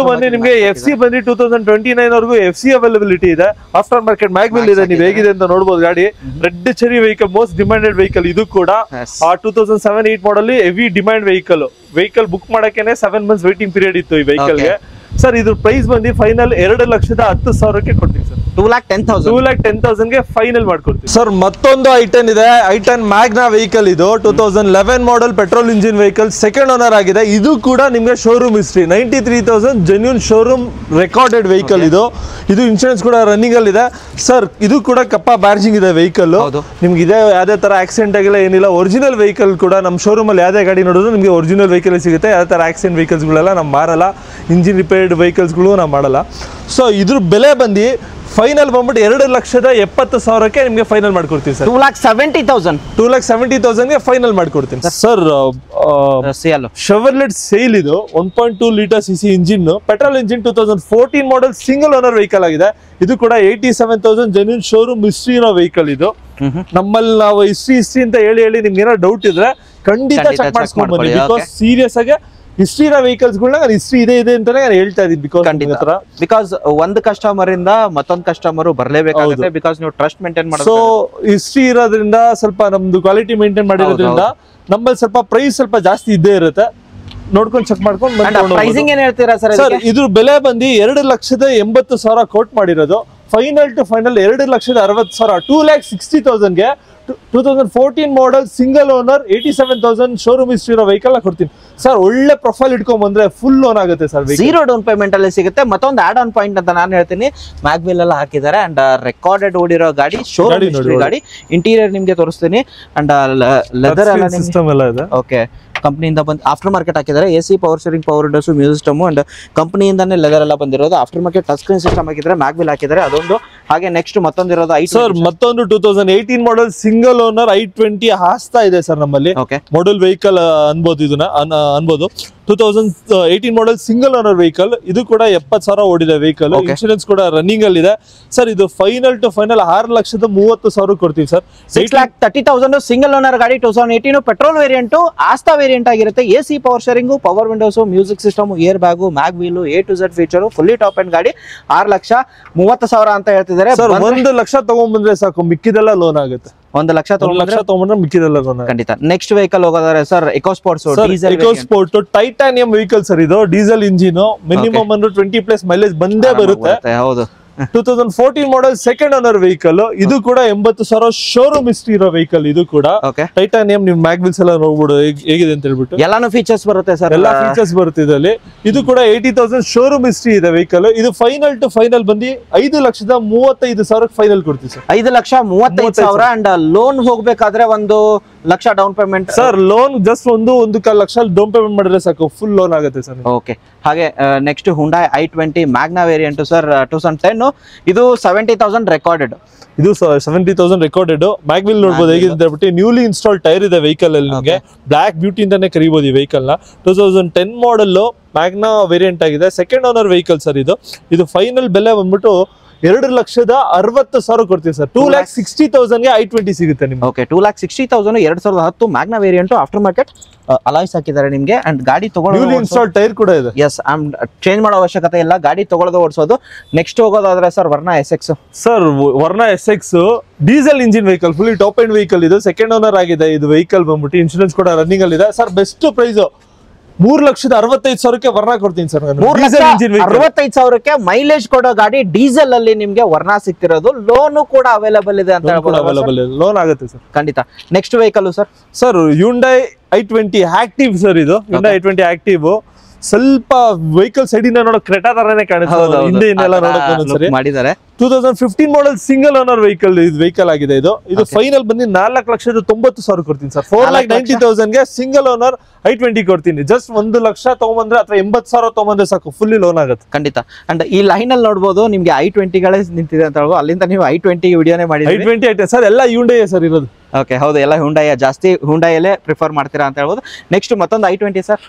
ಬಂದು ನಿಮ್ಗೆ FC ಬಂದು 2029 ವರೆಗೂ FC ಅವೈಲಬಿಲಿಟಿ ಇದೆ. ಆಫ್ಟರ್ ಮಾರ್ಕೆಟ್ ಮ್ಯಾಗ್ವಿಲ್ ಇದೆ. ನೀವು ಹೇಗಿದೆ ಅಂತ ನೋಡಬಹುದು. ಗಾಡಿ red cherry vehicle, most demanded vehicle ಇದು ಕೂಡ. 2007-8 ಮಾಡಲ್ ಹೆವಿ ಡಿಮ್ಯಾಂಡ್ ವೆಹಿಕಲ್ ಬುಕ್ ಮಾಡಕ್ಕೆ 7 ಮಂತ್ಸ್ ವೇಟಿಂಗ್ ಪೀರಿಯಡ್ ಇತ್ತು ಈ ವೆಹಿಕಲ್ಗೆ. ಸರ್ ಇದ್ರ ಪ್ರೈಸ್ ಬಂದು ಫೈನಲ್ 2,10,000ಕ್ಕೆ ಕೊಡ್ತೀವಿ ಸರ್. 2,10,000ಗೆ ಫೈನಲ್ ಮಾಡ್ಕೊಡ್ತೀವಿ ಸರ್. ಮತ್ತೊಂದು i10 ಇದೆ. i10 ಮ್ಯಾಗ್ನಾ ವೆಹಿಕಲ್ ಇದು. 2011 model petrol engine vehicle second owner ಆಗಿದೆ. ಇದು ಕೂಡ ನಿಮ್ಗೆ showroom history 93,000 genuine showroom recorded vehicle ಇದು. ಇನ್ಶೂರೆನ್ಸ್ ಕೂಡ ರನ್ನಿಂಗ್ ಅಲ್ಲಿ ಇದೆ ಸರ್. ಇದು ಕೂಡ ಕಪ್ಪ ಬ್ಯಾಡ್ಜಿಂಗ್ ಇದೆ ವೆಹಿಕಲ್. ನಿಮ್ಗೆ ಇದೆ ಯಾವುದೇ ತರ ಆಕ್ಸಿಡೆಂಟ್ ಆಗಿಲ್ಲ ಏನಿಲ್ಲ. ಒರಿಜಿನಲ್ ವೆಹಿಕಲ್ ಕೂಡ ನಮ್ಮ ಶೋರೂಮ್ ಅಲ್ಲಿ ಯಾವುದೇ ಗಾಡಿ ನೋಡಿದ್ರು ನಿಮಗೆ ಒರಿಜಿನಲ್ ವೆಹಿಕಲ್ ಸಿಗುತ್ತೆ. ಯಾವುದೇ ತರ ಆಕ್ಸಿಡೆಂಟ್ ವೆಹಿಕಲ್ಸ್ ಗಳೆಲ್ಲ ನಾವು ಮಾರಲ್ಲ. ಇಂಜಿನ್ ರಿಪೇರ್ಡ್ ವೆಹಿಕಲ್ಸ್ಗಳು ನಾವು ಮಾಡಲ್ಲ. ಸೊ ಇದ್ರ ಬೆಲೆ ಬಂದು ಫೈನಲ್ ಬಂದ್ಬಿಟ್ಟು 2,70,000ಕ್ಕೆ ನಿಮ್ಗೆ ಫೈನಲ್ ಮಾಡ್ಕೊಡ್ತೀವಿ ಸರ್. 2,70,000ಗೆ ಫೈನಲ್ ಮಾಡ್ಕೊಡ್ತೀನಿ ಸರ್. ಶೆವರ್ಲೆಟ್ ಸೇಲ್ ಇದು 1.2 litre CC engine petrol engine 2014 model single owner vehicle ಆಗಿದೆ. ಇದು ಕೂಡ 87,000 ಜೆನ್ಯೂನ್ ಶೋರೂಮ್ ಹಿಸ್ಟ್ರಿ ಇರೋ ವೆಹಿಕಲ್ ಇದು. ನಮ್ಮಲ್ಲಿ ನಾವು ಹಿಸ್ಟ್ರಿ ಅಂತ ಹೇಳಿ ನಿಮ್ಗೆ ಏನೋ ಡೌಟ್ ಇದ್ರೆ ಖಂಡಿತ ಚೆಕ್ ಮಾಡಿಸ್ಕೊಂಡ್ ಬನ್ನಿ. ಬಿಕಾಸ್ ಸೀರಿಯಸ್ ಆಗಿ ಹಿಸ್ಟ್ರಿ ವೆಹಿಕಲ್ಸ್ ಹಿಸ್ಟ್ರಿ ಇದೆ ಅಂತಾನೆ ನಾನು ಹೇಳ್ತಾ ಇದ್ದೀನಿ. ಬಿಕಾಸ್ ಒಂದು ಕಸ್ಟಮರ್ ಇಂದ ಮತ್ತೊಂದು ಕಸ್ಟಮರ್ ಬರ್ಲೇಬೇಕಾಗುತ್ತೆ. ಬಿಕಾಸ್ ನೀವು ಟ್ರಸ್ಟ್ ಮೇಂಟೈನ್ ಮಾಡೋದು. ಸೊ ಹಿಸ್ಟ್ರಿ ಇರೋದ್ರಿಂದ ಸ್ವಲ್ಪ ನಮ್ದು ಕ್ವಾಲಿಟಿ ಮೇಂಟೈನ್ ಮಾಡಿರೋದ್ರಿಂದ ನಮ್ಮಲ್ಲಿ ಸ್ವಲ್ಪ ಪ್ರೈಸ್ ಸ್ವಲ್ಪ ಜಾಸ್ತಿ ಇದ್ದೇ ಇರುತ್ತೆ. ನೋಡ್ಕೊಂಡು ಚೆಕ್ ಮಾಡ್ಕೊಂಡು ಪ್ರೈಸಿಂಗ್ ಏನ್ ಹೇಳ್ತೀರಾ ಸರ್? ಇದ್ರ ಬೆಲೆ ಬಂದು 2,80,000 ಕೋಟ್ ಮಾಡಿರೋದು. ಫೈನಲ್ ಟು ಫೈನಲ್ 2,60,000 2,60,000ಗೆ 2014 model single owner 87,000 showroom history ಇರೋ ವೆಹಿಕಲ್ ಕೊಡ್ತೀನಿ ಸರ್. ಒಳ್ಳೆ ಪ್ರೊಫೈಲ್ ಇಟ್ಕೊಂಡ್ ಬಂದ್ರೆ ಫುಲ್ ಲೋನ್ ಆಗುತ್ತೆ ಸರ್. 0 ಡೌನ್ ಪೇಮೆಂಟ್ ಅಲ್ಲಿ ಸಿಗುತ್ತೆ. ಮತ್ತೊಂದು ಆಡ್ ಆನ್ ಪಾಯಿಂಟ್ ಅಂತ ನಾನು ಹೇಳ್ತೀನಿ, ಮ್ಯಾಗ್ವಿಲ್ ಎಲ್ಲ ಹಾಕಿದ್ದಾರೆ. ಅಂಡ್ ರೆಕಾರ್ಡೆಡ್ ಓಡಿರೋ ಗಾಡಿ, ಶೋರೂಮ್ ಹಿಸ್ಟ್ರಿ ಗಾಡಿ. ಇಂಟೀರಿಯರ್ ನಿಮ್ಗೆ ತೋರಿಸ್ತೀನಿ. ಅಂಡ್ ಲೆದರ್ ಎಲ್ಲ ಸಿಸ್ಟಮ್ ಎಲ್ಲ ಇದೆ. ಓಕೆ, ಕಂಪನಿಯಿಂದ ಬಂದು ಆಫ್ಟರ್ ಮಾರ್ಕೆಟ್ ಹಾಕಿದ್ದಾರೆ. AC power steering, power windows, music system. And ಕಂಪನಿಯಿಂದಾನೇ ಲೆದರ್ ಎಲ್ಲ ಬಂದಿರೋದು. After market touch screen system ಹಾಕಿದ್ದಾರೆ, ಮ್ಯಾಗ್ವಿಲ್ ಹಾಕಿದ್ದಾರೆ ಅದೊಂದು. ಹಾಗೆ ನೆಕ್ಸ್ಟ್ ಮತ್ತೊಂದು ಸರ್ ಮತ್ತೊಂದು 2018 ಮಾಡೆಲ್ ಸಿಂಗಲ್ ಓನರ್ i20 ಹಾಸ್ತಾ ಇದೆ ಸರ್ ನಮ್ಮಲ್ಲಿ. ಮಾಡೆಲ್ ವೆಹಿಕಲ್ ಅನ್ಬೋದು, ಇದನ್ನ ಅನ್ಬೋದು. 2018 ಮಾಡೆಲ್ ಸಿಂಗಲ್ ಓನರ್ ವೆಹಿಕಲ್. ಇದು ಕೂಡ 70,000 ಓಡಿದೆ ವೆಹಿಕಲ್. ಇನ್ಶೂರೆನ್ಸ್ ಕೂಡ ರನ್ನಿಂಗ್ ಅಲ್ಲಿ ಇದೆ ಸರ್. ಇದು ಫೈನಲ್ ಟು ಫೈನಲ್ 6,30,000 ಕೊಡ್ತೀವಿ ಸರ್. 6,30,000 ಸಿಂಗಲ್ ಓನರ್ ಗಾಡಿ. 2018 ಪೆಟ್ರೋಲ್ ವೇರಿಯಂಟ್, ಆಸ್ತಾ ವೇರಿಯಂಟ್ ಆಗಿರುತ್ತೆ. AC power steering, power windows, music system, air bag, mag wheel, A to Z feature, fully top end ಗಾಡಿ. 6,30,000 ಅಂತ ಹೇಳ್ತಿದ್ದಾರೆ ಸರ್. 1,00,000 ತಗೊಂಡ್ಬಂದ್ರೆ ಸಾಕು, ಮಿಕ್ಕಿದೆಲ್ಲ ಲೋನ್ ಆಗುತ್ತೆ. 1,00,000 ತಗೊಂಡ್ರೆ ಮಿಕ್ಕಿದೆಲ್ಲ ಲೋನ್ ಖಂಡಿತ. ನೆಕ್ಸ್ಟ್ ವೆಹಿಕಲ್ ಹೋಗೋದಾದ್ರೆ sir EcoSports. EcoSport Titanium vehicle sir. ಇದು ಡೀಸೆಲ್ ಇಂಜಿನ್, ಮಿನಿಮಮ್ 20+ ಮೈಲೇಜ್ ಬಂದೇ ಬರುತ್ತೆ. ಹೌದು. 2014 ಮಾಡೆಲ್ ಸೆಕೆಂಡ್ ಓನರ್ ವೆಹಿಕಲ್. ಇದು ಕೂಡ 80,000 ಶೋರೂಮ್ ಹಿಸ್ಟ್ರಿ ಇರೋ ವೆಹಿಕಲ್. ಇದು ಕೂಡ ಟೈಟಾನಿಯಂ. ನೀವು ಮ್ಯಾಗ್ವಿಲ್ಸ್ ಎಲ್ಲ ನೋಡ್ಬೋದು ಹೇಗಿದೆ ಅಂತ ಹೇಳ್ಬಿಟ್ಟು. ಎಲ್ಲಾನು ಫೀಚರ್ಸ್ ಬರುತ್ತೆ ಸರ್. ಎಲ್ಲಾ ಫೀಚರ್ಸ್ ಬರುತ್ತೆ ಇದರಲ್ಲಿ. ಇದು ಕೂಡ 80,000 ಶೋರೂಮ್ ಹಿಸ್ಟ್ರಿ ಇದೆ ವೆಹಿಕಲ್. ಇದು ಫೈನಲ್ ಟು ಫೈನಲ್ ಬಂದು 5,35,000 ಫೈನಲ್ ಕೊಡ್ತೀವಿ ಸರ್. 5,35,000. ಅಂಡ್ ಲೋನ್ ಹೋಗ್ಬೇಕಾದ್ರೆ ಒಂದು lakh down payment sir loan just 1.25 lakh down payment ಮಾಡಿದ್ರೆ ಸಾಕು, ಫುಲ್ ಲೋನ್ ಆಗುತ್ತೆ ಸರ್. ಓಕೆ. ಹಾಗೆ next Hyundai i20 Magna variant sir 2010 ಇದು 70,000 ರೆಕಾರ್ಡೆಡ್. ಇದು 70,000 ರೆಕಾರ್ಡೆಡ್. ಮ್ಯಾಗ್ವಿಲ್ ನೋಡಬಹುದು ಹೇಗಿದೆ ಅಂತ ಹೇಳ್ಬಿಟ್ಟು ನ್ಯೂಲಿ ಇನ್ಸ್ಟಾಲ್ ಟೈರ್ ಇದೆ ವೆಹಿಕಲ್ ಅಲ್ಲಿ. ನಿಮಗೆ ಬ್ಲಾಕ್ ಬ್ಯೂಟಿ ಅಂತಾನೆ ಕರೀಬಹುದು ಈ ವೆಹಿಕಲ್ ನ. 2010 ಮಾಡೆಲ್ ಮ್ಯಾಗ್ನಾ ವೇರಿಯಂಟ್ ಆಗಿದೆ, ಸೆಕೆಂಡ್ ಓನರ್ ವೆಹಿಕಲ್ ಸರ್. ಇದು ಫೈನಲ್ ಬೆಲೆ ಬಂದ್ಬಿಟ್ಟು 2,60,000 ಕೊಡ್ತೀವಿ ಸರ್. 2,60,000 ಗೆ i20 ಸಿಗುತ್ತೆ ನಿಮ್ಗೆ. Okay, 2,60,000 2010 Magna variant after market alloys ಹಾಕಿದ್ದಾರೆ ನಿಮ್ಗೆ. ಅಂಡ್ ಗಾಡಿ ತಗೊಳ್ಳೋದು ಇನ್ಸ್ಟಾಲ್ ಟೈರ್ ಕೂಡ ಇದೆ. ಎಸ್, ಚೇಂಜ್ ಮಾಡೋ ಅವಶ್ಯಕತೆ ಇಲ್ಲ, ಗಾಡಿ ತಗೊಳ್ಳೋದು ಓಡಿಸೋದು. ನೆಕ್ಸ್ಟ್ ಹೋಗೋದಾದ್ರೆ sir Verna SX. Sir Verna SX diesel engine vehicle, fully top end vehicle. ಇದು ಸೆಕೆಂಡ್ ಓನರ್ ಆಗಿದೆ. ಇದು ವೆಹಿಕಲ್ ಬಂದ್ಬಿಟ್ಟು ಇನ್ಶೂರೆನ್ಸ್ ಕೂಡ ರನ್ನಿಂಗ್ ಅಲ್ಲಿ ಇದೆ ಸರ್. ಬೆಸ್ಟ್ ಪ್ರೈಸ್ 3,65,000 ವರ್ನಾ ಕೊಡ್ತೀನಿ ಸರ್. 3,65,000 ಮೈಲೇಜ್ ಕೊಡೋ ಗಾಡಿ ಡೀಸೆಲ್ ಅಲ್ಲಿ ನಿಮ್ಗೆ ವರ್ನಾ ಸಿಗ್ತಿರೋದು. ಲೋನ್ ಕೂಡ ಅವೈಲೇಬಲ್ ಇದೆ ಅಂತ ಹೇಳ್ಬೋದು. ಲೋನ್ ಆಗುತ್ತೆ ಸರ್ ಖಂಡಿತ. Next vehicle sir Hyundai i20 active sir. ಇದು Hyundai i20 ಆಕ್ಟಿವ್ ಸ್ವಲ್ಪ ವೆಹಿಕಲ್ ಸೈಡ್ ಇಂದ ನೋಡೋ ಕ್ರೆಟಾ ತರನೇ ಕಾಣಿಸ್ತದೆ. ಹಿಂದೆ ಇನ್ನೆಲ್ಲ ನೋಡೋಕೆ ಮಾಡಿದ್ದಾರೆ. 2015 ಮಾಡೆಲ್ ಸಿಂಗಲ್ ಓನರ್ ವೆಹಿಕಲ್ ಇದು ವೆಹಿಕಲ್ ಆಗಿದೆ. ಇದು ಫೈನಲ್ ಬಂದು 4,90,000 ಕೊಡ್ತೀನಿ ಸರ್. 4,90,000 ಗೆ ಸಿಂಗಲ್ ಓನರ್ i20 ಕೊಡ್ತೀನಿ. ಜಸ್ಟ್ 1 ಲಕ್ಷ ತಗೊಂಡ್ಬಂದ್ರೆ ಅಥವಾ 80,000 ತಗೊಂಡ್ಬಂದ್ರೆ ಸಾಕು, ಫುಲ್ಲಿ ಲೋನ್ ಆಗುತ್ತೆ ಖಂಡಿತ. ಅಂಡ್ ಈ ಲೈನ್ ಅಲ್ಲಿ ನೋಡಬಹುದು ನಿಮ್ಗೆ i20 ಗಳೇ ನಿಂತಿದೆ ಅಂತ ಹೇಳ್ಬೋದು. ಅಲ್ಲಿಂದ ನೀವು i20 ವಿಡಿಯೋನೇ ಮಾಡಿದ್ದೀರಿ. i20 ಐತೆ ಸರ್, ಎಲ್ಲ Hyundai ಸರ್ ಇರೋದು. ಓಕೆ, ಹೌದು, ಎಲ್ಲ Hyundai, ಜಾಸ್ತಿ Hyundai ಅಲ್ಲೇ ಪ್ರಿಫರ್ ಮಾಡ್ತೀರಾ ಅಂತ ಹೇಳ್ಬೋದು. ನೆಕ್ಸ್ಟ್ ಮತ್ತೊಂದು i20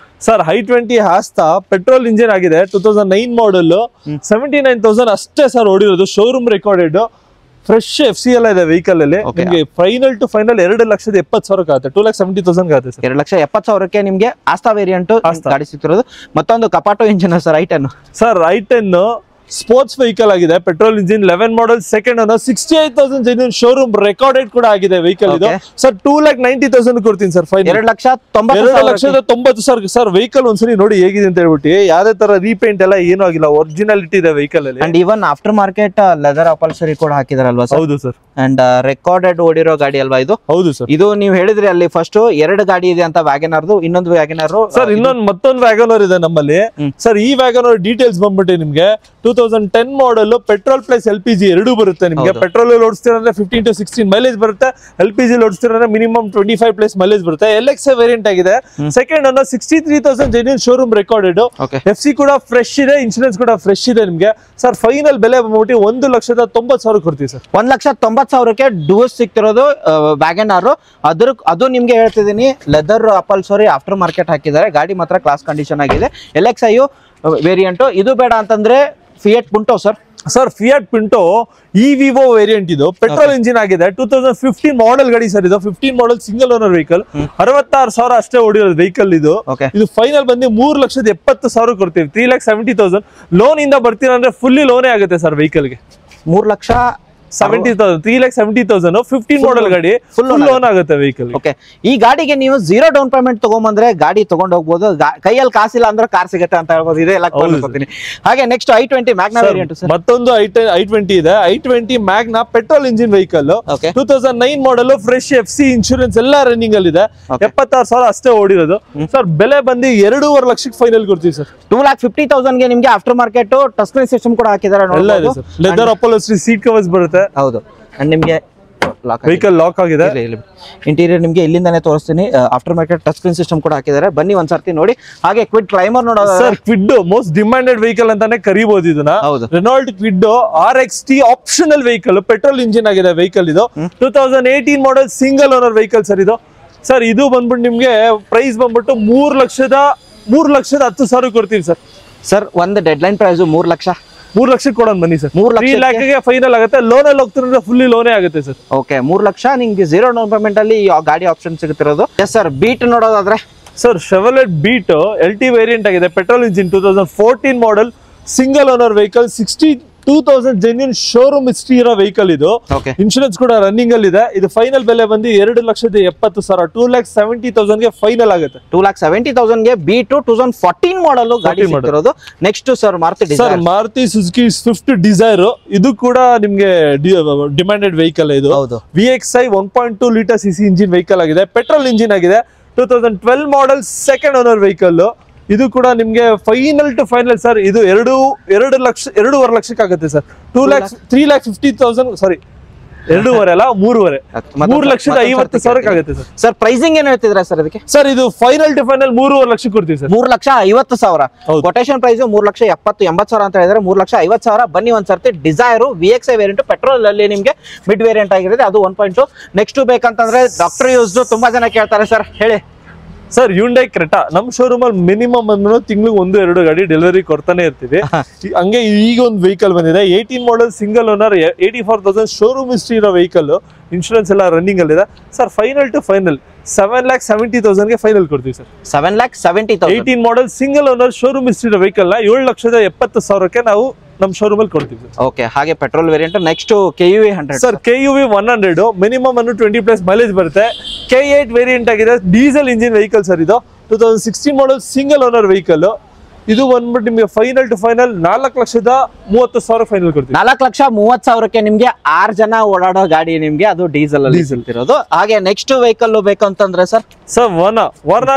sir i20 ಹಾಸ್ತಾ petrol engine ಆಗಿದೆ. 2009 ಮಾಡೆಲ್ 79,000 ಅಷ್ಟೇ ಸರ್ ಓಡಿರೋದು. ಶೋರೂಮ್ ರೆಕಾರ್ಡೆಡ್ ಫ್ರೆಶ್ FCL ಇದೆ ವೆಹಿಕಲ್ ಅಲ್ಲಿ. ನಿಮಗೆ ಫೈನಲ್ ಟು ಫೈನಲ್ 2,70,000 ಆಗುತ್ತೆ. 2,70,000 ಆಗುತ್ತೆ ಸರ್. 2,70,000 ನಿಮ್ಗೆ ಆಸ್ತಾ ವೇರಿಯಂಟ್ ಗಾಡಿ ಸಿಗ್ತಿರೋದು. ಮತ್ತೊಂದು ಕಪಾಟೋ engine sir i10. Sir i10 sports vehicle ಆಗಿದೆ, petrol engine, 11 model, second owner, 68,000 genuine showroom recorded ಕೂಡ ಆಗಿದೆ ವೆಹಿಕಲ್ ಇದು ಸರ್. 2,90,000 ಕೊಡ್ತೀನಿ ಸರ್. Final 2,90,000 sir. ವೆಹಿಕಲ್ ಒಂದ್ಸರಿ ನೋಡಿ ಹೇಗಿದೆ ಅಂತ ಹೇಳ್ಬಿಟ್ಟು. ಯಾವ್ದೇ ತರ ರೀಪೇಂಟ್ ಎಲ್ಲ ಏನೂ ಆಗಿಲ್ಲ, ಒರಿಜಿನಾಲಿಟಿ ಇದೆ ವೆಹಿಕಲ್ ಅಲ್ಲಿ. And even after market leather upholstery ಕೂಡ ಹಾಕಿದಾರಲ್ವಾ ಸರ್? ಹೌದು ಸರ್. ಅಂಡ್ ರೆಕಾರ್ಡೆಡ್ ಓಡಿರೋ ಗಾಡಿ ಅಲ್ವಾ ಇದು? ಹೌದು ಸರ್. ಇದು ನೀವು ಹೇಳಿದ್ರಿ ಅಲ್ಲಿ ಫಸ್ಟ್ 2 ಗಾಡಿ ಇದೆ ಅಂತ, ವ್ಯಾಗನರ್ದು, ಇನ್ನೊಂದು ವ್ಯಾಗನರ್ ಸರ್. ಮತ್ತೊಂದು ವ್ಯಾಗನರ್ ಇದೆ ನಮ್ಮಲ್ಲಿ ಸರ್. ಈ ವ್ಯಾಗನರ್ ಡೀಟೇಲ್ಸ್ ಬಂದ್ಬಿಟ್ಟು ನಿಮ್ಗೆ 2010 ಮಾಡೆಲ್ ಪೆಟ್ರೋಲ್ ಪ್ಲಸ್ LPG ಎರಡೂ ಬರುತ್ತೆ ನಿಮ್ಗೆ. ಪೆಟ್ರೋಲ್ ಓಡಿಸ್ತೀರಂದ್ರೆ 15 to 16 ಮೈಲೇಜ್ ಬರುತ್ತೆ. LPG ಓಡಿಸ್ತೀರಂದ್ರೆ ಮಿನಿಮಮ್ 25+ ಮೈಲೇಜ್ ಬರುತ್ತೆ. LXA ವೇರಿಯಂಟ್ ಆಗಿದೆ, second owner, 63,000 genuine showroom recorded. FC ಕೂಡ ಫ್ರೆಶ್ ಇದೆ, ಇನ್ಶೂರೆನ್ಸ್ ಕೂಡ ಫ್ರೆಶ್ ಇದೆ ನಿಮ್ಗೆ ಸರ್. ಫೈನಲ್ ಬೆಲೆ ಬಂದ್ಬಿಟ್ಟು 1,90,000 ಕೊಡ್ತೀವಿ ಸರ್. 1,90,000 ಡೂಸ್ ಸಿಗ್ತಿರೋದು ವ್ಯಾಗನರ್. ಅದು ನಿಮ್ಗೆ ಹೇಳ್ತಿದ್ದೀನಿ, ಲೆದರ್ ಅಪಲ್ಸರಿ ಆಫ್ಟರ್ ಮಾರ್ಕೆಟ್ ಹಾಕಿದ್ದಾರೆ. ಗಾಡಿ ಮಾತ್ರ ಕ್ಲಾಸ್ ಕಂಡೀಷನ್ ಆಗಿದೆ. LXI variant. ಇದು ಬೇಡ ಅಂತಂದ್ರೆ fiat ಪುಂಟೋ sir. Fiat Pinto EVO variant. ಇದು ಪೆಟ್ರೋಲ್ ಇಂಜಿನ್ ಆಗಿದೆ. 2015 ಮಾಡೆಲ್ ಗಾಡಿ ಸರ್. ಇದು 15 ಮಾಡೆಲ್ ಸಿಂಗಲ್ ಓನರ್ ವೆಹಿಕಲ್. 66,000 ಅಷ್ಟೇ ಓಡಿರೋದು ವೆಹಿಕಲ್ ಇದು. ಇದು ಫೈನಲ್ ಬಂದು 3,70,000 ಕೊಡ್ತೀವಿ. 3,70,000 ಲೋನ್ ಇಂದ ಬರ್ತೀರ ಅಂದ್ರೆ ಫುಲ್ಲಿ ಲೋನೇ ಆಗುತ್ತೆ ಸರ್ ವೆಹಿಕಲ್ ಗೆ. 3,70,000 3,70,000 15 ಮಾಡೆಲ್ ಗಾಡಿ, ಫುಲ್ ಲೋನ್ ಆಗುತ್ತೆ ವೆಹಿಕಲ್. ಓಕೆ, ಈ ಗಾಡಿಗೆ ನೀವು 0 ಡೌನ್ ಪೇಮೆಂಟ್ ತಗೊಂಬಂದ್ರೆ ಗಾಡಿ ತಗೊಂಡ್ ಹೋಗ್ಬೋದು. ಕೈಯಲ್ಲಿ ಕಾಸಿಲ್ಲ ಅಂದ್ರೆ ಕಾರ್ ಸಿಗುತ್ತೆ ಅಂತ ಹೇಳ್ಬೋದು. ಇದೆ ಎಲ್ಲ ಕೊಡ್ತೀನಿ. ಹಾಗೆ next i20 Magna variant sir. ಮತ್ತೊಂದು i20 ಇದೆ. i20 Magna petrol engine vehicle. 2009 model, fresh FC, insurance ಎಲ್ಲ ರನ್ನಿಂಗ್ ಅಲ್ಲಿ ಇದೆ. 76,000 ಅಷ್ಟೇ ಓಡಿರೋದು ಸರ್. ಬೆಲೆ ಬಂದು 2.5 ಲಕ್ಷಕ್ಕೆ ಫೈನಲ್ ಕೊಡ್ತೀವಿ ಸರ್. 2,50,000 ಗೆ ನಿಮ್ಗೆ after market touch screen system ಕೂಡ ಹಾಕಿದ್ದಾರೆ. ಲೆದರ್ ಅಪೋಲಸ್ಟ್ರಿ ಸೀಟ್ ಕವರ್ಸ್ ಬರುತ್ತೆ. ಹೌದು. ಅಂಡ್ ನಿಮ್ಗೆ ವೆಹಿಕಲ್ ಲಾಕ್ ಆಗಿದೆ. ಇಂಟೀರಿಯರ್ ನಿಮ್ಗೆ ಇಲ್ಲಿಂದಾನೆ ತೋರಿಸ್ತೀನಿ. After market touch screen system ಕೂಡ ಹಾಕಿದ್ದಾರೆ. ಬನ್ನಿ ಒಂದ್ಸರ್ತಿ ನೋಡಿ. ಹಾಗೆ ಕ್ವಿಡ್ ಕ್ಲೈಮರ್ ನೋಡೋದು sir. Kwid most demanded vehicle ಅಂತಾನೆ ಕರೀಬಹುದು ಇದನ್ನ. Renault Kwid RXT optional vehicle, petrol engine ಆಗಿದೆ ವೆಹಿಕಲ್ ಇದು. 2018 model single owner vehicle sir ಇದು. ಸರ್ ಇದು ಬಂದ್ಬಿಟ್ಟು ನಿಮ್ಗೆ ಪ್ರೈಸ್ ಬಂದ್ಬಿಟ್ಟು 3,10,000 ಕೊಡ್ತೀವಿ ಸರ್. ಸರ್ ಒಂದು ಡೆಡ್ ಲೈನ್ ಪ್ರೈಸ್ 3 ಲಕ್ಷ. 3 ಲಕ್ಷಕ್ಕೆ ಕೊಡೋಣ ಬನ್ನಿ ಸರ್. 3 ಲಕ್ಷಕ್ಕೆ ಫೈನಲ್ ಆಗುತ್ತೆ. ಲೋನ್ ಅಲ್ಲಿ ಹೋಗ್ತಿದ್ರೆ ಫುಲ್ಲಿ ಲೋನೇ ಆಗುತ್ತೆ ಸರ್. ಓಕೆ, 3 ಲಕ್ಷ ನಿಮ್ಗೆ 0 ಡೌನ್ ಪೇಮೆಂಟ್ ಅಲ್ಲಿ ಗಾಡಿ ಆಪ್ಷನ್ ಸಿಗುತ್ತಿರೋದು. Yes sir. ಬೀಟ್ ನೋಡೋದಾದ್ರೆ sir, Chevrolet Beat LT variant ಆಗಿದೆ. Petrol engine, 2014 model, single owner vehicle, 62,000 genuine showroom history ಇರೋ ವೆಹಿಕಲ್ ಇದು. ಇನ್ಶೂರೆನ್ಸ್ ಕೂಡ ರನ್ನಿಂಗ್ ಅಲ್ಲಿ ಇದೆ. ಇದು ಫೈನಲ್ ಬೆಲೆ ಬಂದು 2,70,000 2,70,000 ಗೆ ಫೈನಲ್ ಆಗುತ್ತೆ. 2,70,000 ಗೆ ಬೀಟ್ 2014 ಮಾಡೆಲ್ ಗಾಡಿ ಸಿಗ್ತಿರೋದು. Next sir Maruti Suzuki Swift Dzire. ಇದು ಕೂಡ ನಿಮ್ಗೆ ಡಿಮ್ಯಾಂಡೆಡ್ ವೆಹಿಕಲ್. ಇದು VXI 1.2 litre CC engine vehicle ಆಗಿದೆ. ಪೆಟ್ರೋಲ್ ಇಂಜಿನ್ ಆಗಿದೆ. 2012 ಮಾಡೆಲ್, ಸೆಕೆಂಡ್ ಓನರ್ ವೆಹಿಕಲ್. ಇದು ಕೂಡ ನಿಮ್ಗೆ ಫೈನಲ್ ಟು ಫೈನಲ್ ಸರ್. ಇದು 2.5 ಲಕ್ಷಕ್ಕೆ ಆಗುತ್ತೆ ಸರ್. 3,50,000 ಸಾರಿ 2.5 ಅಲ್ಲ 3.5 3,50,000 ಆಗುತ್ತೆ ಸರ್. ಸರ್ ಪ್ರೈಸಿಂಗ್ ಏನ್ ಹೇಳ್ತಿದ್ರ ಸರ್ ಅದಕ್ಕೆ? ಸರ್ ಇದು ಫೈನಲ್ ಟು ಫೈನಲ್ 3.5 ಲಕ್ಷ ಕೊಡ್ತೀವಿ ಸರ್. 3,50,000 ಕೊಟೇಶನ್ ಪ್ರೈಸ್ 3,70,000 ಅಂತ ಹೇಳಿದ್ರೆ 3,50,000. ಬನ್ನಿ ಒಂದ್ಸರ್ತಿ ಡಿಸೈರ್ VXI ವೇರಿಯಂಟ್ ಪೆಟ್ರೋಲ್ ಅಲ್ಲಿ ನಿಮ್ಗೆ ಮಿಡ್ ವೇರಿಯಂಟ್ ಆಗಿರುತ್ತೆ, ಅದು 1.2. ನೆಕ್ಸ್ಟ್ ಬೇಕಂತಂದ್ರೆ ಡಾಕ್ಟರ್ ಯೂಸ್ ತುಂಬಾ ಜನ ಕೇಳ್ತಾರೆ ಸರ್, ಹೇಳಿ ಸರ್. ಹ್ಯುಂಡೈ ಕ್ರೆಟಾ ನಮ್ ಶೋರೂಮ್ ಅಲ್ಲಿ ಮಿನಿಮಮ್ ಅಂದ್ರೆ ತಿಂಗಳಿಗೆ 1-2 ಗಾಡಿ ಡೆಲಿವರಿ ಕೊಡ್ತಾನೆ ಇರ್ತೀವಿ. ಹಂಗೆ ಈಗ ಒಂದು ವೆಹಿಕಲ್ ಬಂದಿದೆ 18 model single owner 84,000 showroom history ಇರೋ ವೆಹಿಕಲ್, ಇನ್ಶೂರೆನ್ಸ್ ಎಲ್ಲ ರನ್ನಿಂಗ್ ಅಲ್ಲಿ ಇದೆ sir. Final to final 7,70,000 final ಕೊಡ್ತೀವಿ sir. 7,70,000 18 model single owner showroom history ಇರೋ ವೆಹಿಕಲ್ ನ 7,70,000 ನಾವು ನಮ್ ಶೋರೂಮ್ ಅಲ್ಲಿ ಕೊಡ್ತೀವಿ. ಓಕೆ, ಹಾಗೆ petrol variant next KUV 100 sir. KUV 100 minimum ಅನ್ನು 20+ ಮೈಲೇಜ್ ಬರುತ್ತೆ. K8 ವೇರಿಯಂಟ್ ಆಗಿದೆ, ಡೀಸೆಲ್ ಇಂಜಿನ್ ವೆಹಿಕಲ್ ಸರ್. ಇದು 2016 ಮಾಡಲ್ ಸಿಂಗಲ್ ಓನರ್ ವೆಹಿಕಲ್. ಇದು ಬಂದ್ಬಿಟ್ಟು ನಿಮಗೆ ಫೈನಲ್ ಟು ಫೈನಲ್ 4,30,000 ಫೈನಲ್ ಕೊಡ್ತೀವಿ. 4,30,000 ನಿಮ್ಗೆ 6 ಜನ ಓಡಾಡೋ ಗಾಡಿ ನಿಮ್ಗೆ, ಅದು ಡೀಸೆಲ್ ಅಲ್ಲಿ ಇರೋದು. ಹಾಗೆ ನೆಕ್ಸ್ಟ್ ವೆಹಿಕಲ್ ಬೇಕಂತಂದ್ರೆ sir Verna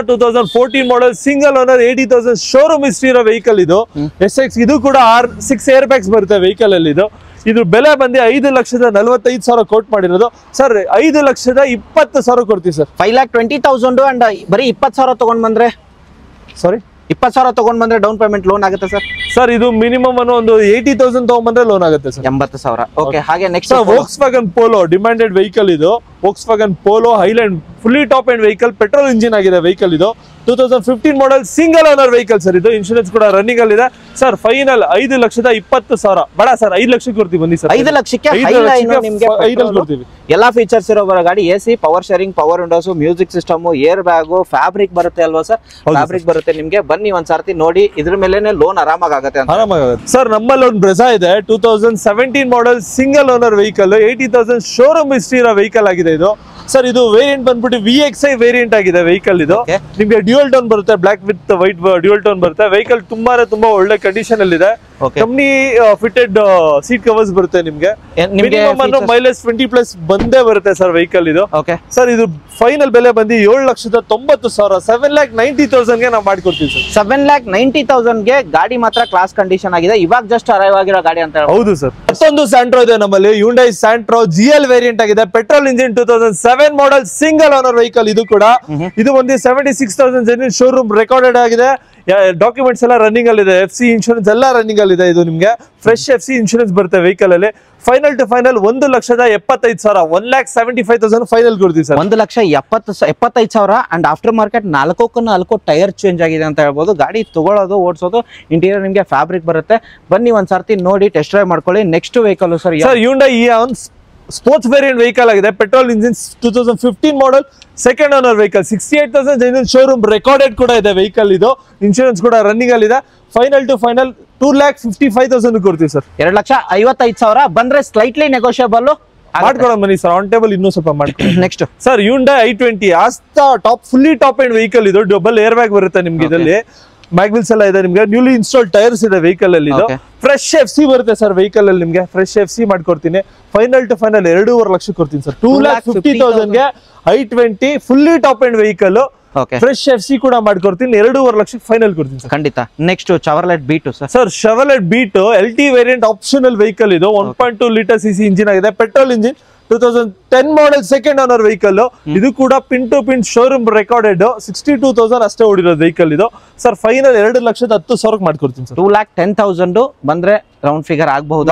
2014 model single owner 80,000 showroom history ಇರೋ ವೆಹಿಕಲ್. ಇದು SX. ಇದು ಕೂಡ 6 ಏರ್ ಬ್ಯಾಗ್ಸ್ ಬರುತ್ತೆ ವೆಹಿಕಲ್ ಅಲ್ಲಿ. ಇದು ಬೆಲೆ ಬಂದು 5,45,000 ಕೋಟ್ ಮಾಡಿರೋದು ಸರ್. 5,20,000 ಕೊಡ್ತೀವಿ ಸರ್. 5,20,000 ಅಂಡ್ ಬರೀ 20,000 ತಗೊಂಡ್ ಬಂದ್ರೆ, ಸಾರಿ 20,000 ತಗೊಂಡ್ ಬಂದ್ರೆ ಡೌನ್ ಪೇಮೆಂಟ್ ಲೋನ್ ಆಗುತ್ತೆ ಸರ್? ಸರ್ ಇದು ಮಿನಿಮಮ್ ಒಂದು 80,000 ತಗೊಂಡ್ಬಂದ್ರೆ ಲೋನ್ ಆಗುತ್ತೆ ಸರ್. 80,000. ಓಕೆ, ಹಾಗೆ next Volkswagen Polo demanded vehicle. ಇದು Volkswagen Polo highland fully top end vehicle, petrol engine ಆಗಿದೆ ವೆಹಿಕಲ್. ಇದು 2015 ಮಾಡಲ್ ಸಿಂಗಲ್ ಓನರ್ ವೆಹಿಕಲ್ ಸರ್. ಇದು ಇನ್ಶೂರೆನ್ಸ್ ಕೂಡ ರನ್ನಿಂಗ್ ಅಲ್ಲಿ ಇದೆ ಸರ್. ಫೈನಲ್ 5,20,000 ಬೇಡ ಸರ್, 5 ಲಕ್ಷಕ್ಕೆ ಕೊಡ್ತೀವಿ ಬನ್ನಿ ಸರ್. 5 ಲಕ್ಷಕ್ಕೆ ಕೊಡ್ತೀವಿ. ಎಲ್ಲಾ ಫೀಚರ್ಸ್ ಇರೋ ಗಾಡಿ, AC, power sharing, power windows, music system, air bag, fabric ಬರುತ್ತೆ ಅಲ್ವಾ ಸರ್? ಫ್ಯಾಬ್ರಿಕ್ ಬರುತ್ತೆ ನಿಮ್ಗೆ. ಬನ್ನಿ ಒಂದ್ಸರ್ತಿ ನೋಡಿ, ಇದ್ರ ಮೇಲೆ ಲೋನ್ ಆರಾಮಾಗುತ್ತೆ ಸರ್. ನಮ್ಮಲ್ಲಿ ಒಂದು ಬ್ರೆಜಾ ಇದೆ 2017 ಮಾಡಲ್ single owner vehicle, 80,000 showroom history ಇರೋ ವೆಹಿಕಲ್ ಆಗಿದೆ ಇದು ಸರ್. ಇದು ವೇರಿಯಂಟ್ ಬಂದ್ಬಿಟ್ಟು VXI ವೇರಿಯಂಟ್ ಆಗಿದೆ ವೆಹಿಕಲ್. ಇದು ನಿಮ್ಗೆ ಡ್ಯೂಯಲ್ ಟೋನ್ ಬರುತ್ತೆ, black with white dual tone ಬರುತ್ತೆ. ವೆಹಿಕಲ್ ತುಂಬಾ ಒಳ್ಳೆ ಕಂಡೀಷನ್ ಅಲ್ಲಿ ಇದೆ. ಕಂಪ್ನಿ ಫಿಟೆಡ್ ಸೀಟ್ ಕವರ್ಸ್ ಬರುತ್ತೆ ನಿಮ್ಗೆ. ಮೈಲೇಜ್ 20+ ಬಂದೇ ಬರುತ್ತೆ ಸರ್ ವೆಹಿಕಲ್ ಇದು ಸರ್. ಇದು ಫೈನಲ್ ಬೆಲೆ ಬಂದು 7,90,000 7,90,000 ನಾವು ಮಾಡ್ಕೊಡ್ತೀವಿ ಸರ್. 7,90,000 ಗಾಡಿ ಮಾತ್ರ ಕ್ಲಾಸ್ ಕಂಡೀಷನ್ ಆಗಿದೆ. ಇವಾಗ ಜಸ್ಟ್ ಅರೈವ್ ಆಗಿರೋ ಗಾಡಿ ಅಂತ. ಹೌದು ಸರ್. ಮತ್ತೊಂದು ಸ್ಯಾಂಟ್ರೋ ಇದೆ ನಮ್ಮಲ್ಲಿ, ಹ್ಯುಂಡೈ ಸ್ಯಾಂಟ್ರೋ GL ವೇರಿಯಂಟ್ ಆಗಿದೆ, ಪೆಟ್ರೋಲ್ ಇಂಜಿನ್ 2007 ಮಾಡಲ್ ಸಿಂಗಲ್ ಓನರ್ ವೆಹಿಕಲ್. ಇದು ಕೂಡ ಇದು ಒಂದು 76,000 ಜೆನ್ಯೂನ್ ಶೋರೂಮ್ ರೆಕಾರ್ಡೆಡ್ ಆಗಿದೆ. ಡಾಕ್ಯುಮೆಂಟ್ಸ್ ಎಲ್ಲ ರನ್ನಿಂಗ್ ಅಲ್ಲಿ ಇದೆ. FC ಇನ್ಶೂರೆನ್ಸ್ ಎಲ್ಲ ರನ್ನಿಂಗ್ ಅಲ್ಲಿ ಇದೆ. ಇದು ನಿಮ್ಗೆ ಫ್ರೆಶ್ FC ಇನ್ಶೂರೆನ್ಸ್ ಬರುತ್ತೆ ವೆಹಿಕಲ್ ಅಲ್ಲಿ. ಫೈನಲ್ ಟು ಫೈನಲ್ 1,75,000 1,75,000 ಫೈನಲ್ ಕೊಡ್ತೀವಿ sir. 1,75,000 and after market 4 tyre change ಆಗಿದೆ ಅಂತ ಹೇಳ್ಬೋದು. ಗಾಡಿ ತಗೊಳ್ಳೋದು, ಓಡಿಸೋದು, ಇಂಟೀರಿಯರ್ ನಿಮ್ಗೆ ಫ್ಯಾಬ್ರಿಕ್ ಬರುತ್ತೆ. ಬನ್ನಿ ಒಂದ್ಸರ್ತಿ ನೋಡಿ ಟೆಸ್ಟ್ ಡ್ರೈವ್ ಮಾಡ್ಕೊಳ್ಳಿ. Next vehicle sir Hyundai Eon sports variant vehicle ಆಗಿದೆ, petrol engine 2015 model second owner vehicle. 68,000 genuine showroom recorded ಕೂಡ ಇದೆ ವೆಹಿಕಲ್. ಇದು ಇನ್ಶೂರೆನ್ಸ್ ಕೂಡ ರನ್ನಿಂಗ್ ಅಲ್ಲಿ ಇದೆ. ಫೈನಲ್ ಟು ಫೈನಲ್ 2,55,000 ಕೊಡ್ತೀವಿ ಸರ್. 2,55,000 ಬಂದ್ರೆ ಸ್ಲೈಟ್ಲಿ ನೆಗೋಷಿಯಬಲ್ ಮಾಡ್ಕೊಳ ಬನ್ನಿ ಸರ್. ಆನ್ ಟೇಬಲ್ ಇನ್ನೂ ಸ್ವಲ್ಪ ಮಾಡ್ಕೊಳ್ಳಿ. Next sir Hyundai i20 Asta top fully top end vehicle. ಇದು ಡಬಲ್ ಏರ್ ಬ್ಯಾಗ್ ಬರುತ್ತೆ ನಿಮ್ಗೆ. ಇದರಲ್ಲಿ ಮ್ಯಾಗ್ವಿಲ್ಸ್ ಎಲ್ಲ ಇದೆ ನಿಮ್ಗೆ. ನ್ಯೂಲಿ ಇನ್ಸ್ಟಾಲ್ ಟೈರ್ಸ್ ಇದೆ ವೆಹಿಕಲ್ ಅಲ್ಲಿ. ಇದು ಫ್ರೆಶ್ FC ಬರುತ್ತೆ ಸರ್ ವೆಹಿಕಲ್ ಅಲ್ಲಿ. ನಿಮ್ಗೆ ಫ್ರೆಶ್ FC ಮಾಡ್ಕೊಡ್ತೀನಿ. ಫೈನಲ್ ಟು ಫೈನಲ್ 2.5 ಲಕ್ಷ ಕೊಡ್ತೀನಿ sir. 2,50,000 i20 fully top end vehicle, fresh FC ಕೂಡ ಮಾಡ್ಕೊಡ್ತೀನಿ. 2.5 ಲಕ್ಷ ಫೈನಲ್ ಕೊಡ್ತೀನಿ ಸರ್. ಖಂಡಿತ. Next Chevrolet Beat sir. Chevrolet Beat LT variant optional vehicle. ಇದು 1.2 ಲೀಟರ್ CC ಇಂಜಿನ್ ಆಗಿದೆ, petrol engine, 2010 model second owner vehicle. ಇದು ಕೂಡ pin to pin showroom recorded. 62,000 ಅಷ್ಟೇ ಓಡಿರೋದು ವೆಹಿಕಲ್ ಇದು ಸರ್. ಫೈನಲ್ 2,10,000 ಮಾಡ್ಕೊಡ್ತೀನಿ ಸರ್. 2,10,000 ಬಂದ್ರೆ ರೌಂಡ್ ಫಿಗರ್ ಆಗಬಹುದು.